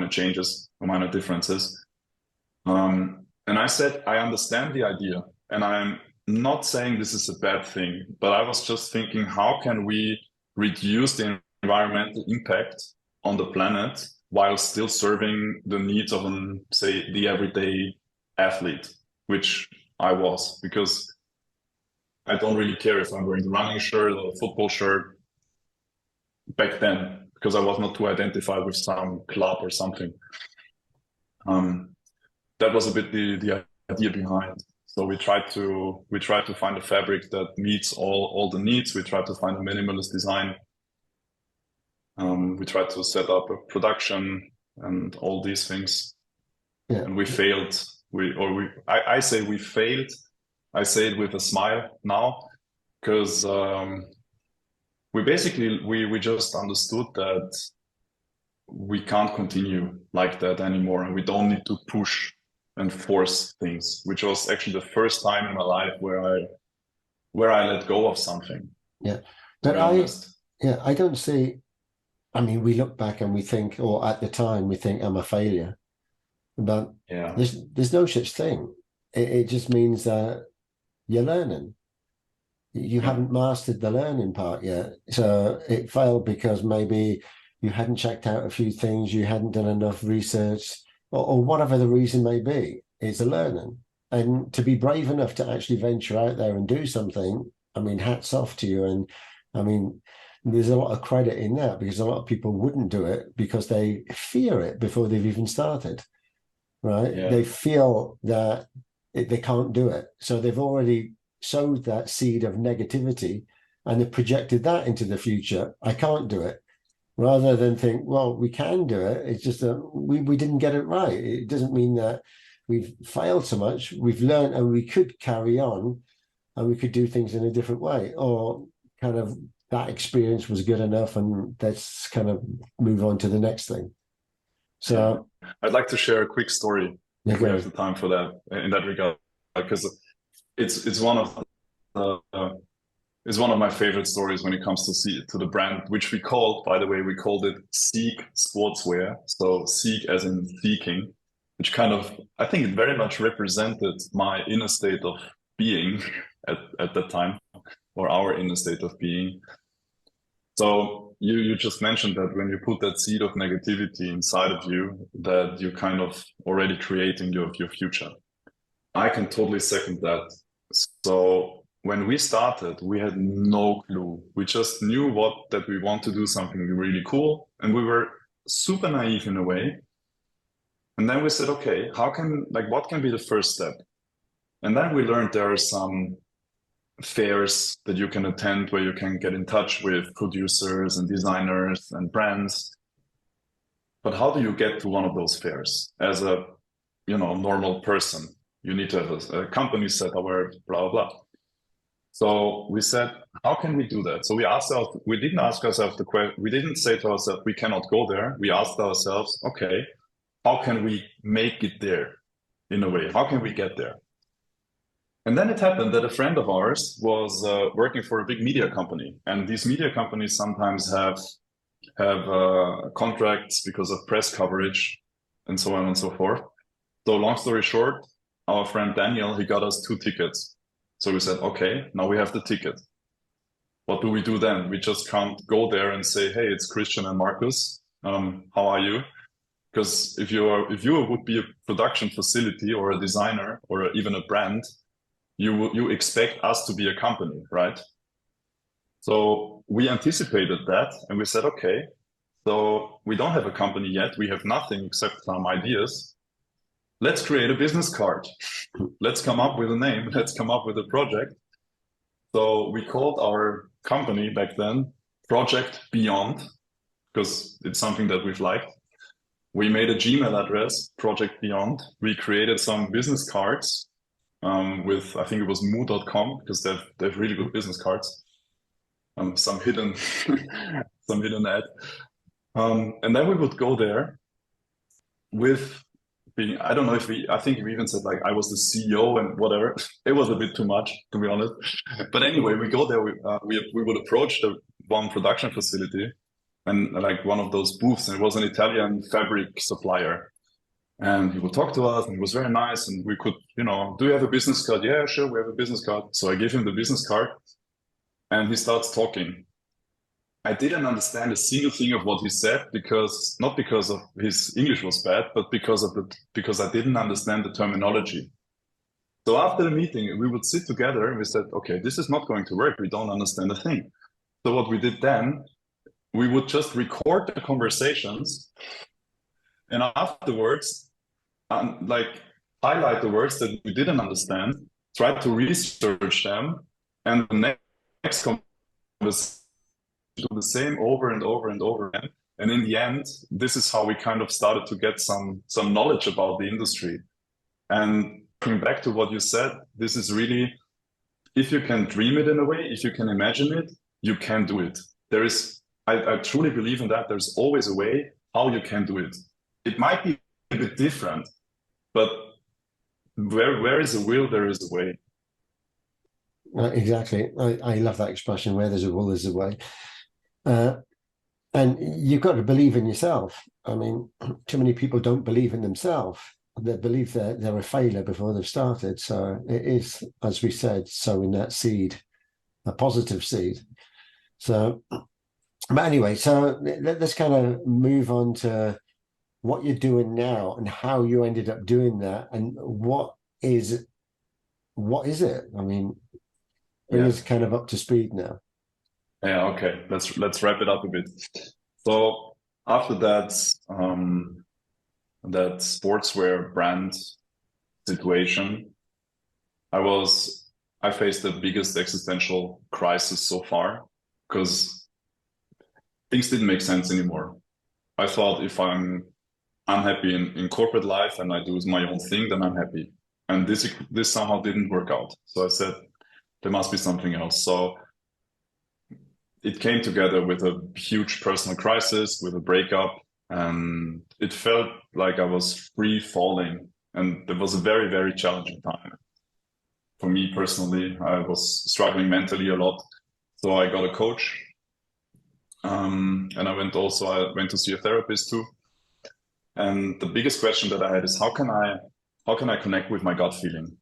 changes or minor differences. And I said, I understand the idea, and I'm not saying this is a bad thing, but I was just thinking, how can we reduce the environmental impact on the planet while still serving the needs of, say, the everyday athlete, which I was, because I don't really care if I'm wearing a running shirt or a football shirt back then, because I was not too identified with some club or something. That was a bit the idea behind. So we tried to find a fabric that meets all the needs. We tried to find a minimalist design. We tried to set up a production and all these things. Yeah. And we failed. I say we failed. I say it with a smile now, because we just understood that we can't continue like that anymore, and we don't need to push and force things, which was actually the first time in my life where I let go of something.
Yeah. But I don't see, I mean, we look back and we think, or at the time we think I'm a failure, but yeah, there's no such thing. It just means that you're learning. You haven't mastered the learning part yet. So it failed because maybe you hadn't checked out a few things, you hadn't done enough research, or whatever the reason may be. It's a learning. And to be brave enough to actually venture out there and do something, I mean, hats off to you. And I mean, there's a lot of credit in that, because a lot of people wouldn't do it because they fear it before they've even started, right? Yeah. They feel that they can't do it. So they've already sowed that seed of negativity and they've projected that into the future. I can't do it. Rather than think, well, we can do it. It's just that we didn't get it right. It doesn't mean that we've failed so much. We've learned, and we could carry on and we could do things in a different way, or kind of that experience was good enough and let's kind of move on to the next thing. So
I'd like to share a quick story if we have the time for that in that regard, because it's one of is one of my favorite stories when it comes to the brand, which we called, by the way, we called it Seek Sportswear. So seek as in seeking, which kind of, I think it very much represented my inner state of being at that time, or our inner state of being. So you just mentioned that when you put that seed of negativity inside of you, that you're kind of already creating your future. I can totally second that. So when we started, we had no clue. We just knew that we want to do something really cool, and we were super naive in a way. And then we said, okay, what can be the first step? And then we learned there are some fairs that you can attend where you can get in touch with producers and designers and brands. But how do you get to one of those fairs as a normal person? You need to have a company set up where blah, blah, blah. So we said, how can we do that? So we didn't ask ourselves the question, we didn't say to ourselves, we cannot go there. We asked ourselves, okay, how can we make it there in a way? How can we get there? And then it happened that a friend of ours was working for a big media company. And these media companies sometimes have contracts because of press coverage and so on and so forth. So long story short, our friend Daniel, he got us 2 tickets. So we said, okay, now we have the ticket. What do we do then? We just can't go there and say, hey, it's Christian and Marcus. How are you? Because if you would be a production facility or a designer or even a brand, you expect us to be a company, right? So we anticipated that and we said, okay, so we don't have a company yet. We have nothing except some ideas. Let's create a business card. Let's come up with a name. Let's come up with a project. So we called our company back then Project Beyond, because it's something that we've liked. We made a Gmail address, Project Beyond. We created some business cards with, I think it was moo.com, because they have really good business cards. Some hidden ad. And then we would go there with being, I don't know if I think we even said like I was the CEO and whatever. It was a bit too much, to be honest. But anyway, we go there, we would approach the one production facility and like one of those booths, and it was an Italian fabric supplier. And he would talk to us and it was very nice. And we could, do you have a business card? Yeah, sure, we have a business card. So I gave him the business card and he starts talking. I didn't understand a single thing of what he said, not because of his English was bad, but because I didn't understand the terminology. So after the meeting, we would sit together and we said, okay, this is not going to work. We don't understand a thing. So what we did then, we would just record the conversations and afterwards, highlight the words that we didn't understand, try to research them, and the next conversation do the same over and over and over again. And in the end, this is how we kind of started to get some knowledge about the industry. And coming back to what you said, this is really, if you can dream it in a way, if you can imagine it, you can do it. I truly believe in that. There's always a way how you can do it. It might be a bit different, but where is a will, there is a way.
Exactly. I love that expression, where there's a will, there's a way. And you've got to believe in yourself. I mean, too many people don't believe in themselves. They believe they're a failure before they've started. So it is, as we said, sowing that seed, a positive seed. So, but anyway, so let's kind of move on to what you're doing now and how you ended up doing that, and what is it? I mean, bring us kind of up to speed now.
Yeah, okay. Let's wrap it up a bit. So after that, that sportswear brand situation, I faced the biggest existential crisis so far, because things didn't make sense anymore. I thought if I'm unhappy in corporate life and I do my own thing, then I'm happy. And this somehow didn't work out. So I said, there must be something else. So it came together with a huge personal crisis, with a breakup, and it felt like I was free falling. And it was a very, very challenging time. For me personally, I was struggling mentally a lot. So I got a coach, and I went to see a therapist too. And the biggest question that I had is how can I connect with my gut feeling?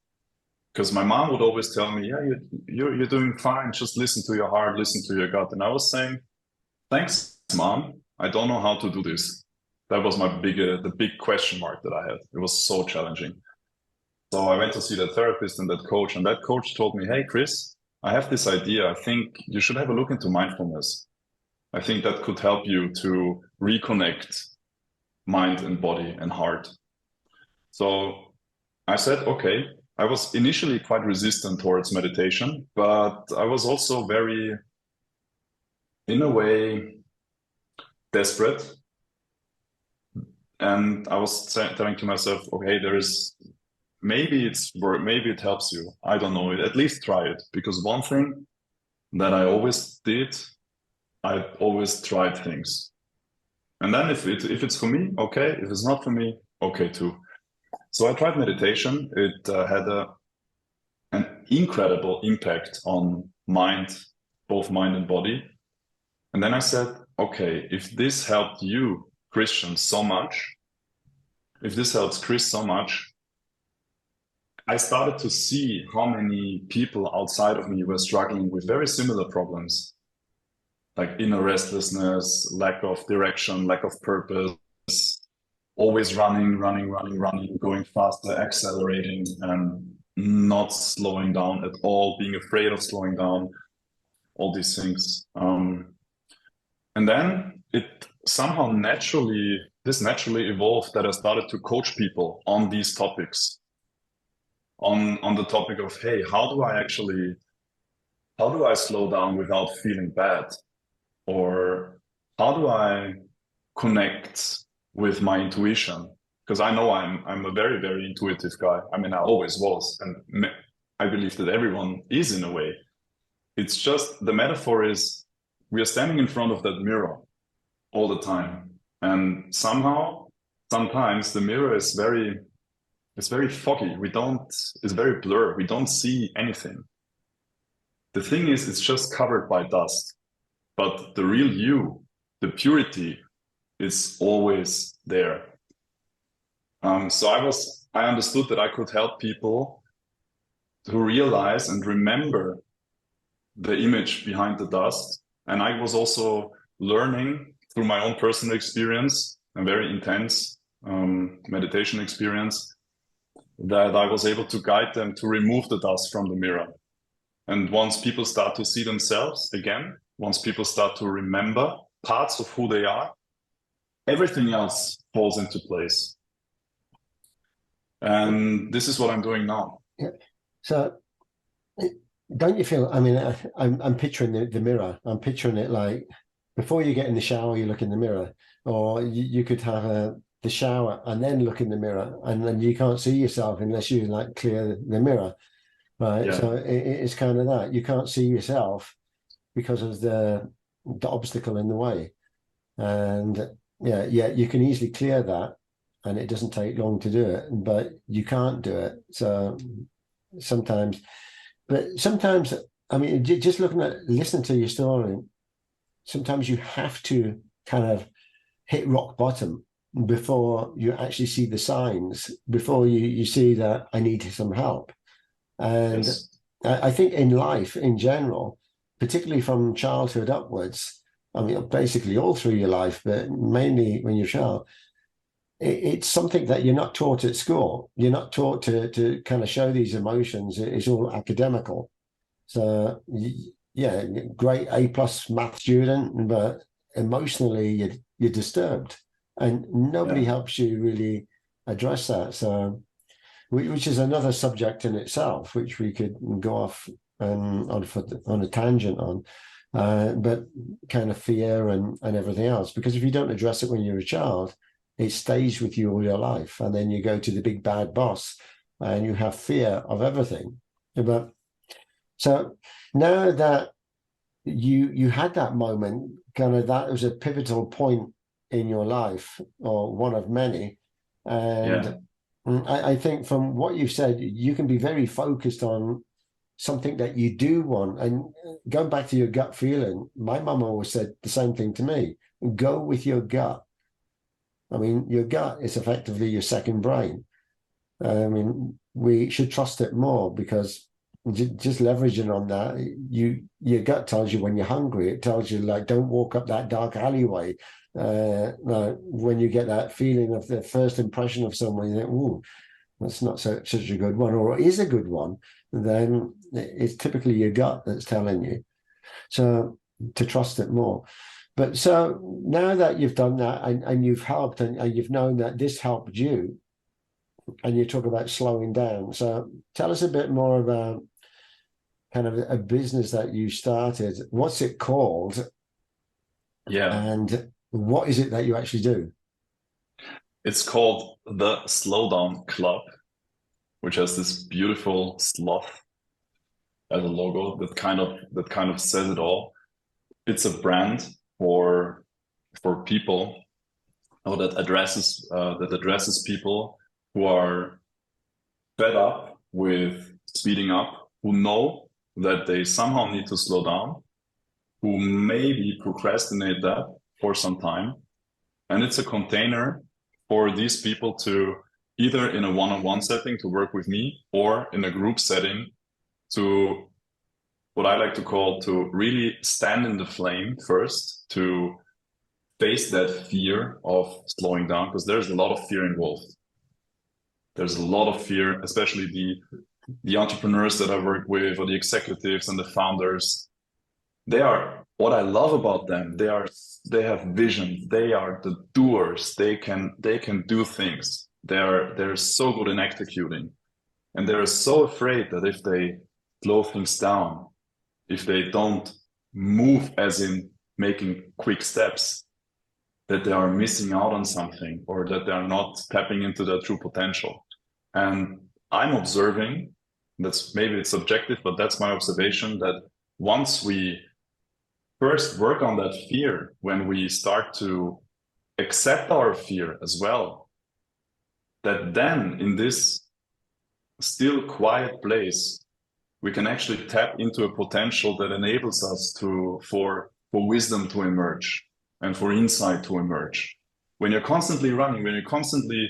Because my mom would always tell me, yeah, you're doing fine. Just listen to your heart, listen to your gut. And I was saying, thanks, mom. I don't know how to do this. That was the big question mark that I had. It was so challenging. So I went to see that therapist and that coach told me, hey, Chris, I have this idea. I think you should have a look into mindfulness. I think that could help you to reconnect mind and body and heart. So I said, okay. I was initially quite resistant towards meditation, but I was also very, in a way, desperate. And I was telling to myself, okay, maybe it helps you. I don't know. At least try it. Because one thing that I always did, I always tried things. And then if it's for me, okay. If it's not for me, okay too. So I tried meditation. It had an incredible impact on both mind and body. And then I said, okay, if this helped you, Christian, so much, if this helps Chris so much, I started to see how many people outside of me were struggling with very similar problems, like inner restlessness, lack of direction, lack of purpose, always running, going faster, accelerating, and not slowing down at all, being afraid of slowing down, all these things. And then it somehow naturally evolved that I started to coach people on these topics, on the topic of, hey, how do I slow down without feeling bad? Or how do I connect with my intuition? Because I know I'm a very, very intuitive guy. I mean, I always was, and I believe that everyone is in a way. It's just the metaphor is we are standing in front of that mirror all the time, and sometimes the mirror is very foggy. It's very blurred. We don't see anything. The thing is, it's just covered by dust, but the real you, the purity, is always there. So I understood that I could help people to realize and remember the image behind the dust. And I was also learning through my own personal experience, a very intense meditation experience, that I was able to guide them to remove the dust from the mirror. And once people start to see themselves again, once people start to remember parts of who they are, everything else falls into place. And this is what I'm doing now.
Yeah. So don't you feel, I mean, I'm picturing the mirror. I'm picturing it like before you get in the shower, you look in the mirror, or you could have the shower and then look in the mirror, and then you can't see yourself unless you like clear the mirror, right? Yeah. So it's kind of that. You can't see yourself because of the obstacle in the way. And yeah, you can easily clear that, and it doesn't take long to do it, but you can't do it. So sometimes, I mean, just listening to your story, sometimes you have to kind of hit rock bottom before you actually see the signs, before you see that I need some help. And yes. I think in life in general, particularly from childhood upwards, I mean, basically all through your life, but mainly when you're a child, it's something that you're not taught at school. You're not taught to kind of show these emotions. It's all academical. So yeah, great A+ math student, but emotionally you're disturbed, and nobody helps you really address that. So, which is another subject in itself, which we could go off on a tangent on. But kind of fear and everything else, because if you don't address it when you're a child, it stays with you all your life, and then you go to the big bad boss and you have fear of everything. But so now that you had that moment, kind of that was a pivotal point in your life, or one of many, and I think from what you've said, you can be very focused on something that you do want. And going back to your gut feeling, my mum always said the same thing to me: go with your gut. I mean, your gut is effectively your second brain. I mean, we should trust it more, because just leveraging on that, your gut tells you when you're hungry. It tells you, like, don't walk up that dark alleyway. Like when you get that feeling of the first impression of someone, you think, "Ooh, that's not such a good one," or is a good one, then it's typically your gut that's telling you. So to trust it more. But so now that you've done that, and you've helped, and you've known that this helped you, and you talk about slowing down. So tell us a bit more about kind of a business that you started. What's it called?
Yeah.
And what is it that you actually do?
It's called the Slowdown Club, which has this beautiful sloth as a logo that kind of says it all. It's a brand for people, or that addresses people who are fed up with speeding up, who know that they somehow need to slow down, who maybe procrastinate that for some time. And it's a container for these people to, either in a one-on-one setting to work with me, or in a group setting to, what I like to call, to really stand in the flame first, to face that fear of slowing down, because there's a lot of fear involved. There's a lot of fear, especially the entrepreneurs that I work with, or the executives and the founders. What I love about them, they have vision. They are the doers. They can do things. They're so good in executing, and they're so afraid that if they slow things down, if they don't move, as in making quick steps, that they are missing out on something, or that they are not tapping into their true potential. And I'm observing, maybe it's subjective, but that's my observation, that once we first work on that fear, when we start to accept our fear as well, that then in this still quiet place, we can actually tap into a potential that enables us for wisdom to emerge, and for insight to emerge. When you're constantly running, when you're constantly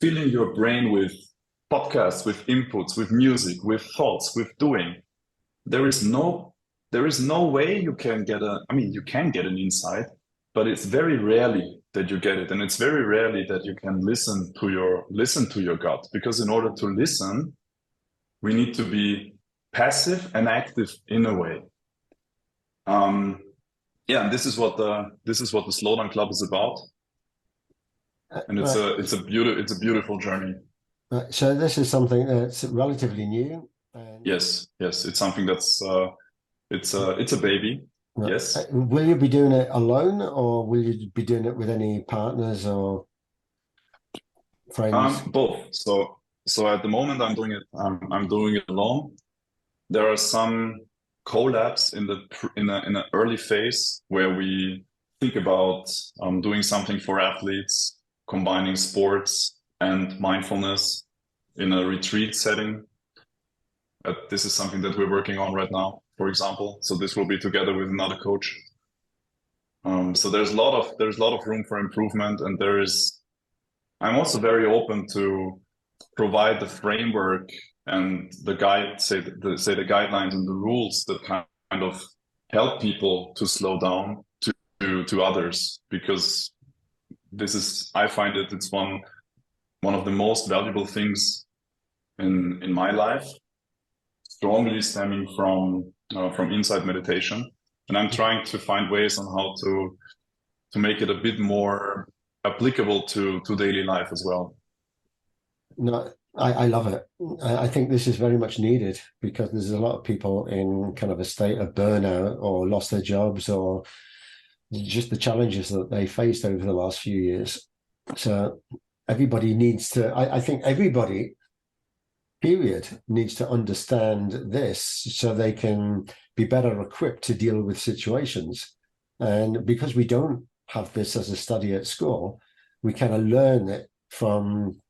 filling your brain with podcasts, with inputs, with music, with thoughts, with doing, there is no way you can get you can get an insight, but it's very rarely that you get it. And it's very rarely that you can listen to your gut, because in order to listen, we need to be passive and active in a way. And this is what the Slowdown Club is about, and it's a beautiful journey.
So this is something that's relatively new. And
yes, it's something that's it's a baby.
Right.
Yes.
Will you be doing it alone, or will you be doing it with any partners or friends?
Both. So at the moment I'm doing it alone. There are some collabs in an early phase where we think about doing something for athletes, combining sports and mindfulness in a retreat setting. This is something that we're working on right now, for example. So this will be together with another coach. So there's a lot of room for improvement, and I'm also very open to provide the framework and the guidelines and the rules that kind of help people to slow down to others, because I find it's one of the most valuable things in my life, strongly stemming from insight meditation. And I'm trying to find ways on how to make it a bit more applicable to daily life as well.
No, I love it. I think this is very much needed, because there's a lot of people in kind of a state of burnout, or lost their jobs, or just the challenges that they faced over the last few years. So everybody needs to, I think everybody, period, needs to understand this, so they can be better equipped to deal with situations. And because we don't have this as a study at school, we kind of learn it from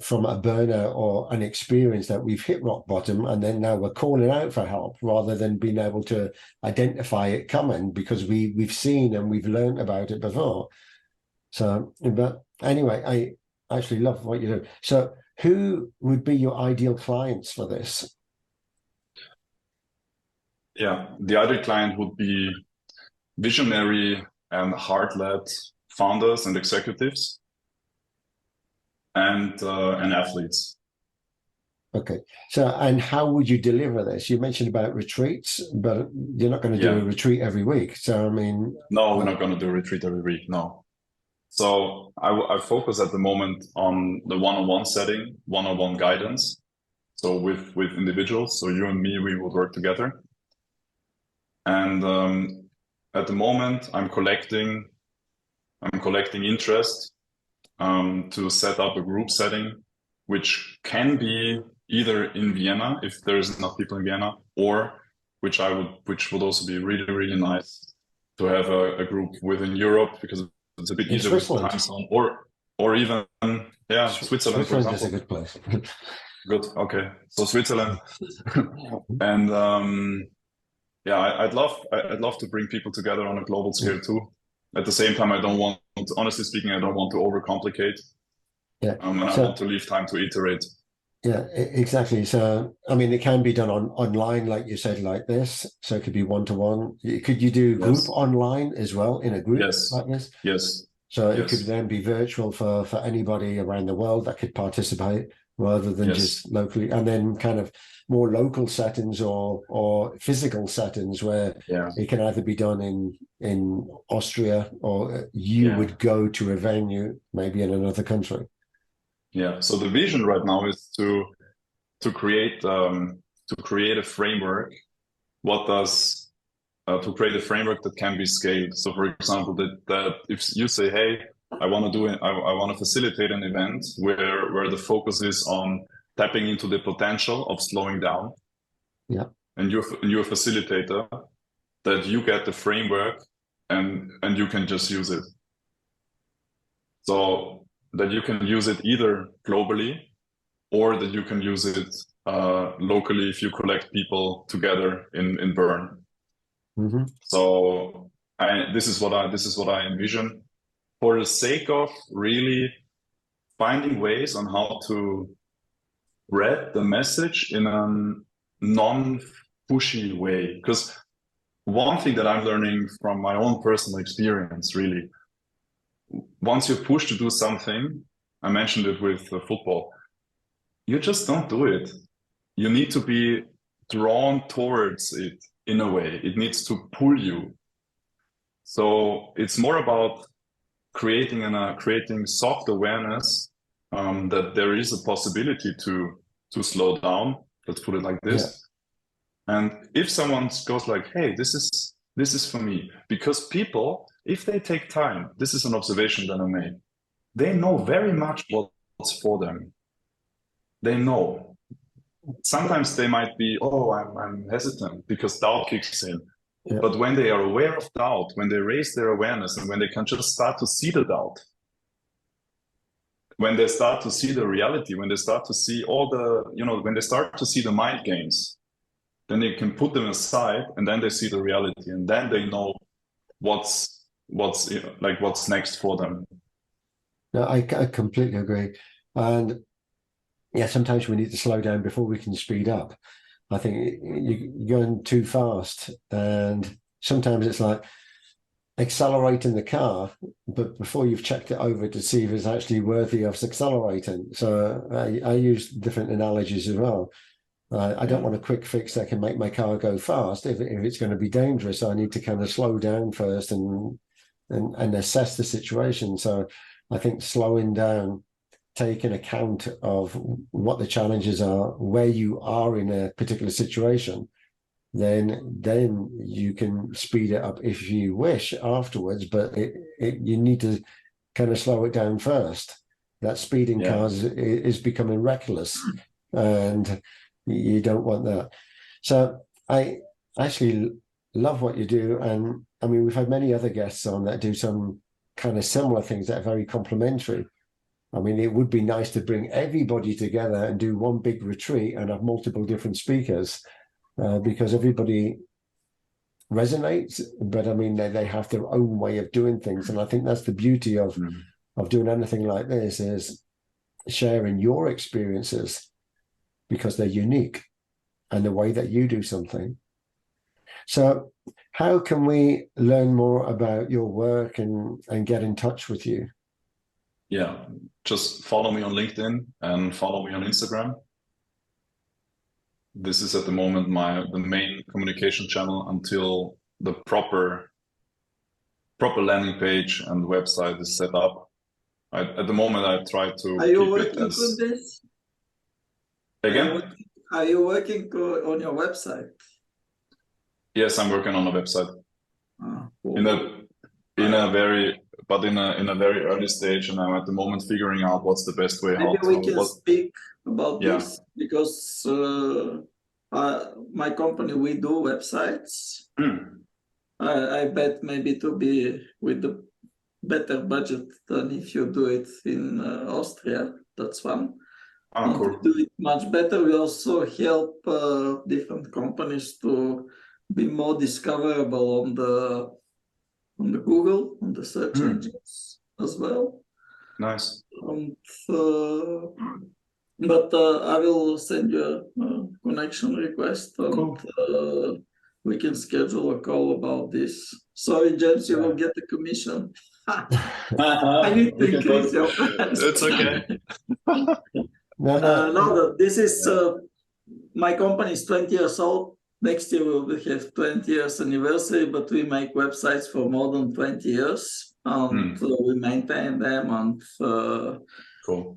from a burner or an experience that we've hit rock bottom, and then now we're calling out for help rather than being able to identify it coming because we've seen and we've learned about it before. So, but anyway, I actually love what you do. So who would be your ideal clients for this?
Yeah, the ideal client would be visionary and heart-led founders and executives and athletes.
Okay. So, and how would you deliver this? You mentioned about retreats, but you're not going to do a retreat every week. So, I mean,
no, we're not going to do a retreat every week. No. So I focus at the moment on the one-on-one setting, one-on-one guidance. So with individuals, so you and me, we would work together. And at the moment, I'm collecting interest to set up a group setting, which can be either in Vienna if there's enough people in Vienna, or which would also be really, really nice to have a group within Europe because it's a bit easier with the time zone, or even Switzerland, for example.
Is a good place.
Good. Okay. So Switzerland, and I'd love to bring people together on a global scale too. At the same time, honestly speaking, I don't want to overcomplicate.
Yeah.
And I want to leave time to iterate.
Yeah, exactly. So, I mean, it can be done online, like you said, like this. So it could be one-to-one. Could you do group online as well in a group like this?
Yes.
So it could then be virtual for anybody around the world that could participate rather than just locally, and then kind of more local settings or physical settings where it can either be done in Austria or you would go to a venue maybe in another country.
Yeah. So the vision right now is to create a framework. To create a framework that can be scaled. So, for example, that if you say, "Hey, I want to facilitate an event where the focus is on tapping into the potential of slowing down," and you're a facilitator, that you get the framework and you can just use it. So that you can use it either globally or that you can use it locally if you collect people together in Bern.
Mm-hmm.
So this is what I envision, for the sake of really finding ways on how to spread the message in a non-pushy way. Because one thing that I'm learning from my own personal experience, really, once you're pushed to do something, I mentioned it with football, you just don't do it. You need to be drawn towards it in a way. It needs to pull you. So it's more about creating soft awareness that there is a possibility to slow down. Let's put it like this. Yeah. And if someone goes like, "Hey, this is for me," because people, if they take time, this is an observation that I made, they know very much what's for them. They know. Sometimes they might be, "Oh, I'm hesitant," because doubt kicks in. Yeah. But when they are aware of doubt, when they raise their awareness, and when they can just start to see the doubt, when they start to see the reality, when they start to see when they start to see the mind games, then they can put them aside, and then they see the reality, and then they know what's next for them.
No, I completely agree. And yeah, sometimes we need to slow down before we can speed up. I think you're going too fast, and sometimes it's like accelerating the car, but before you've checked it over to see if it's actually worthy of accelerating. So I use different analogies as well. I don't want a quick fix that can make my car go fast. If it's going to be dangerous, I need to kind of slow down first and assess the situation. So I think slowing down, taking account of what the challenges are, where you are in a particular situation, then you can speed it up if you wish afterwards. But you need to kind of slow it down first. That speeding cars is becoming reckless, and you don't want that. So I actually love what you do, and I mean, we've had many other guests on that do some kind of similar things that are very complementary. I mean, it would be nice to bring everybody together and do one big retreat and have multiple different speakers, because everybody resonates, but I mean, they have their own way of doing things. And I think that's the beauty of doing anything like this, is sharing your experiences, because they're unique and the way that you do something. So how can we learn more about your work and get in touch with you?
Yeah, just follow me on LinkedIn and follow me on Instagram. This is at the moment the main communication channel until the proper landing page and website is set up. At the moment, I try to
Are you
keep it
working
as
on this?
again.
Are you working on your website?
Yes, I'm working on a website
Cool.
in a very early stage, and I'm at the moment figuring out what's the best way.
Maybe we can speak about this, because my company, we do websites. I bet maybe to be with the better budget than if you do it in Austria. That's one. And
Cool.
we do it much better. We also help different companies to be more discoverable on the Google, on the search engines as well.
Nice.
But I will send you a connection request, and
Cool.
We can schedule a call about this. Sorry, James, you will get the commission. I need to increase your price.
It's okay.
No, this is my company is 20 years old. Next year we will have 20 years anniversary, but we make websites for more than 20 years. And we maintain them. And
cool.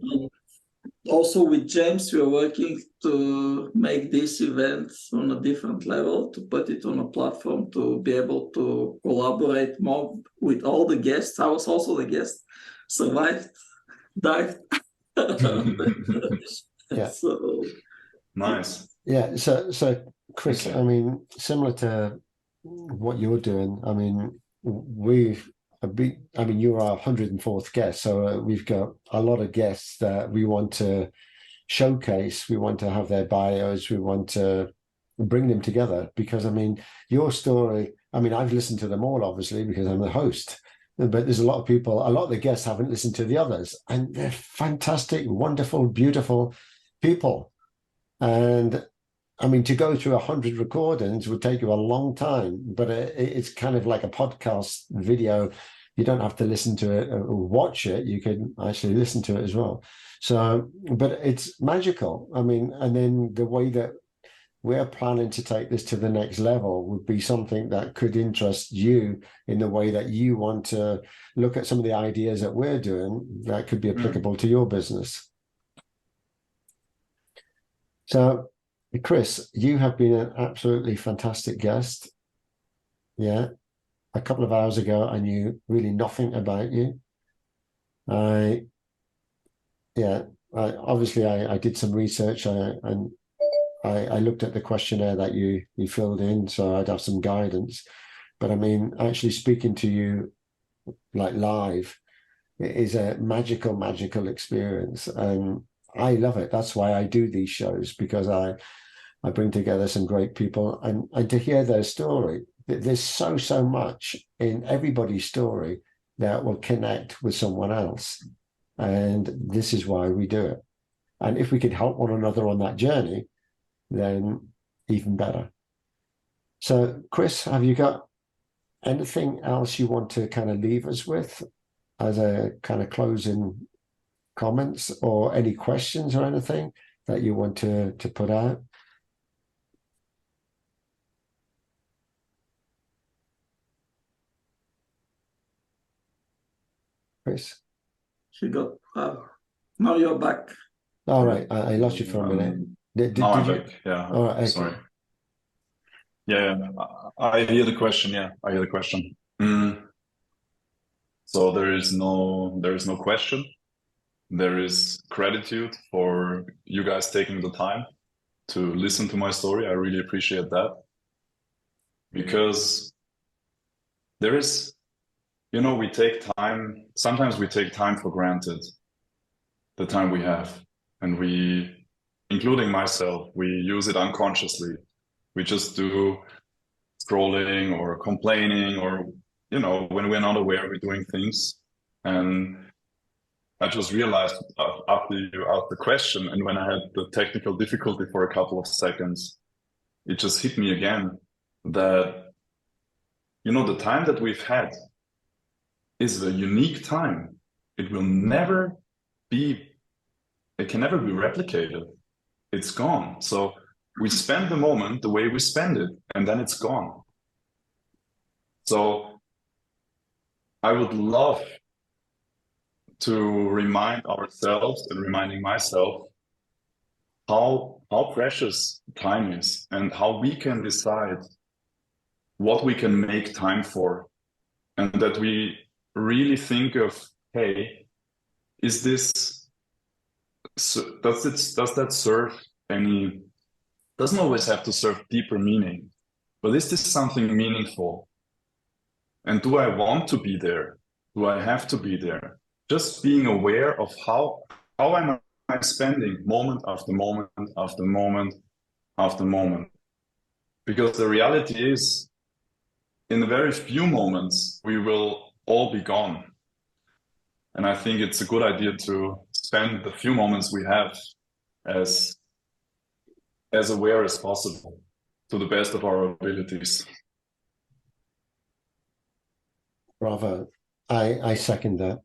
Also with James, we are working to make this event on a different level, to put it on a platform, to be able to collaborate more with all the guests. I was also the guest, survived, died.
Yeah.
So
nice.
Yeah. So Chris, okay. I mean, similar to what you're doing, I mean, you're our 104th guest, so we've got a lot of guests that we want to showcase. We want to have their bios. We want to bring them together, because I mean, your story, I mean, I've listened to them all, obviously, because I'm the host, but there's a lot of the guests haven't listened to the others, and they're fantastic, wonderful, beautiful people. And I mean, to go through 100 recordings would take you a long time, but it's kind of like a podcast video. You don't have to listen to it or watch it. You can actually listen to it as well. So, but it's magical. I mean, and then the way that we're planning to take this to the next level would be something that could interest you in the way that you want to look at some of the ideas that we're doing that could be applicable to your business. So, Chris, you have been an absolutely fantastic guest. Yeah. A couple of hours ago, I knew really nothing about you. I did some research and I looked at the questionnaire that you filled in, so I'd have some guidance. But I mean, actually speaking to you like live, it is a magical experience. And I love it. That's why I do these shows, because I bring together some great people and to hear their story. There's so much in everybody's story that will connect with someone else. And this is why we do it. And if we could help one another on that journey, then even better. So, Chris, have you got anything else you want to kind of leave us with as a kind of closing comments, or any questions or anything that you want to put out? Chris?
She got now you're back.
All right, I lost you for a minute. Did
I'm
you?
back. Yeah.
All right, okay.
Sorry. Yeah, I hear the question. Yeah, I hear the question. So there is no question. There is gratitude for you guys taking the time to listen to my story. I really appreciate that, because there is, we take time. Sometimes we take time for granted. the time we have. And we, including myself, we use it unconsciously. We just do scrolling or complaining, or, you know, when we're not aware, we're doing things. And I just realized after you asked the question, and when I had the technical difficulty for a couple of seconds, it just hit me again that, you know, the time that we've had is a unique time. It will never be, it can never be replicated. It's gone. So we spend the moment the way we spend it, and then it's gone. So I would love to remind ourselves and reminding myself how precious time is, and how we can decide what we can make time for, and that we really think of, hey, is this, does that serve any, doesn't always have to serve deeper meaning, but is this something meaningful? And do I want to be there? Do I have to be there? Just being aware of how am I spending moment after moment after moment after moment. Because the reality is, in a very few moments, we will all be gone. And I think it's a good idea to spend the few moments we have as aware as possible, to the best of our abilities.
Bravo. I second that.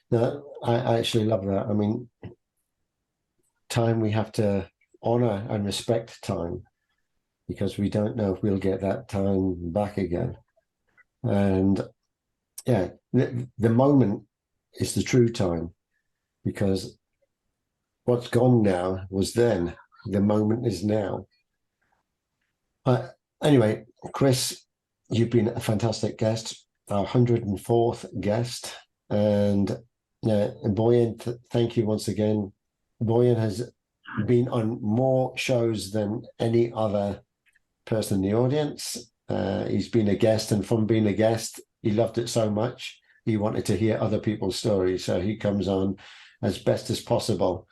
No, I actually love that. I mean, time, we have to honor and respect time, because we don't know if we'll get that time back again. And yeah, the moment is the true time, because what's gone now was then. The moment is now. Anyway, Chris, you've been a fantastic guest, our 104th guest. And Boyan, thank you once again. Boyan has been on more shows than any other person in the audience. He's been a guest, and from being a guest, he loved it so much, he wanted to hear other people's stories. So he comes on as best as possible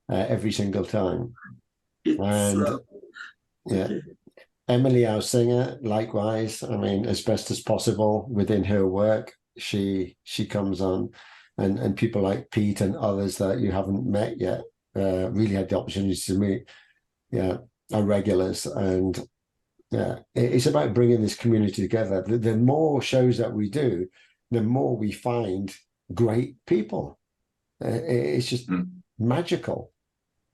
every single time. Emily, our singer, likewise. I mean, as best as possible within her work, she comes on, and people like Pete and others that you haven't met yet really had the opportunity to meet. Are regulars, and it's about bringing this community together. The more shows that we do, the more we find great people. It's just magical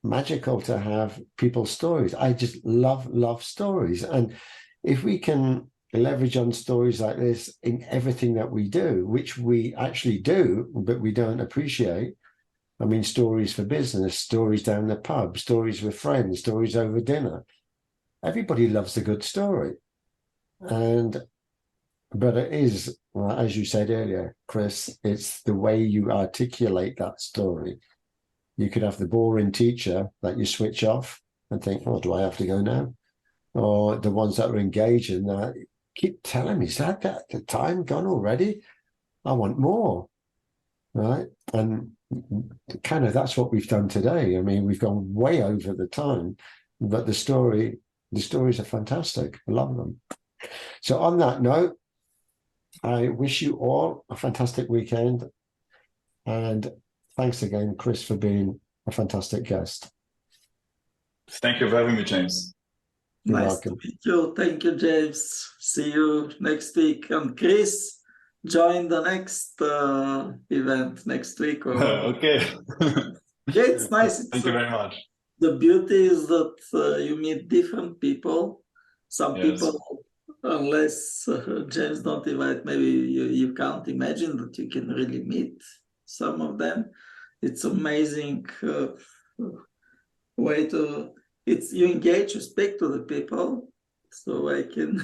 to have people's stories. I just love stories. And if we can leverage on stories like this in everything that we do, which we actually do, but we don't appreciate. I mean, stories for business, stories down the pub, stories with friends, stories over dinner. Everybody loves a good story. But it is, well, as you said earlier, Chris, it's the way you articulate that story. You could have the boring teacher that you switch off and think, oh, do I have to go now? Or the ones that are engaging that keep telling me, is that the time gone already? I want more, right? And kind of that's what we've done today. I mean, we've gone way over the time, but the stories are fantastic. I love them. So on that note, I wish you all a fantastic weekend. And thanks again, Chris, for being a fantastic guest.
Thank you for having me, James.
You're
Nice
welcome.
to meet you. Thank you, James. See you next week. And Chris, join the next event next week.
Okay.
Yeah, it's nice.
Thank you very much.
The beauty is that you meet different people. Some people, unless James don't invite, maybe you can't imagine that you can really meet some of them. It's amazing way to, you engage, you speak to the people, so I can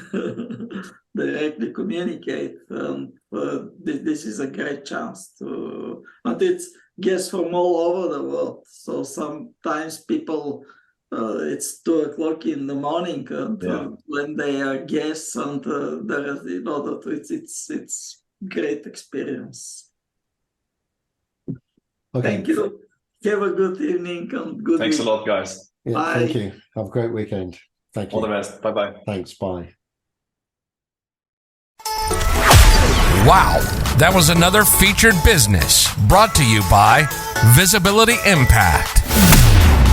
directly communicate. This is a great chance to, and it's guests from all over the world. So sometimes people, it's 2:00 in the morning, and when they are guests, and there is, it's great experience.
Okay.
Thank you. Have a good evening and good
Thanks a
week.
lot, guys.
Yeah,
Bye.
thank you. Have a great weekend. Thank you.
All the best. Bye-bye.
Thanks. Bye.
Wow, that was another featured business brought to you by Visibility Impact.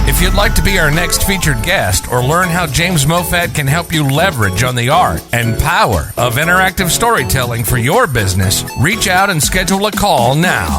If you'd like to be our next featured guest or learn how James Moffat can help you leverage on the art and power of interactive storytelling for your business, reach out and schedule a call now.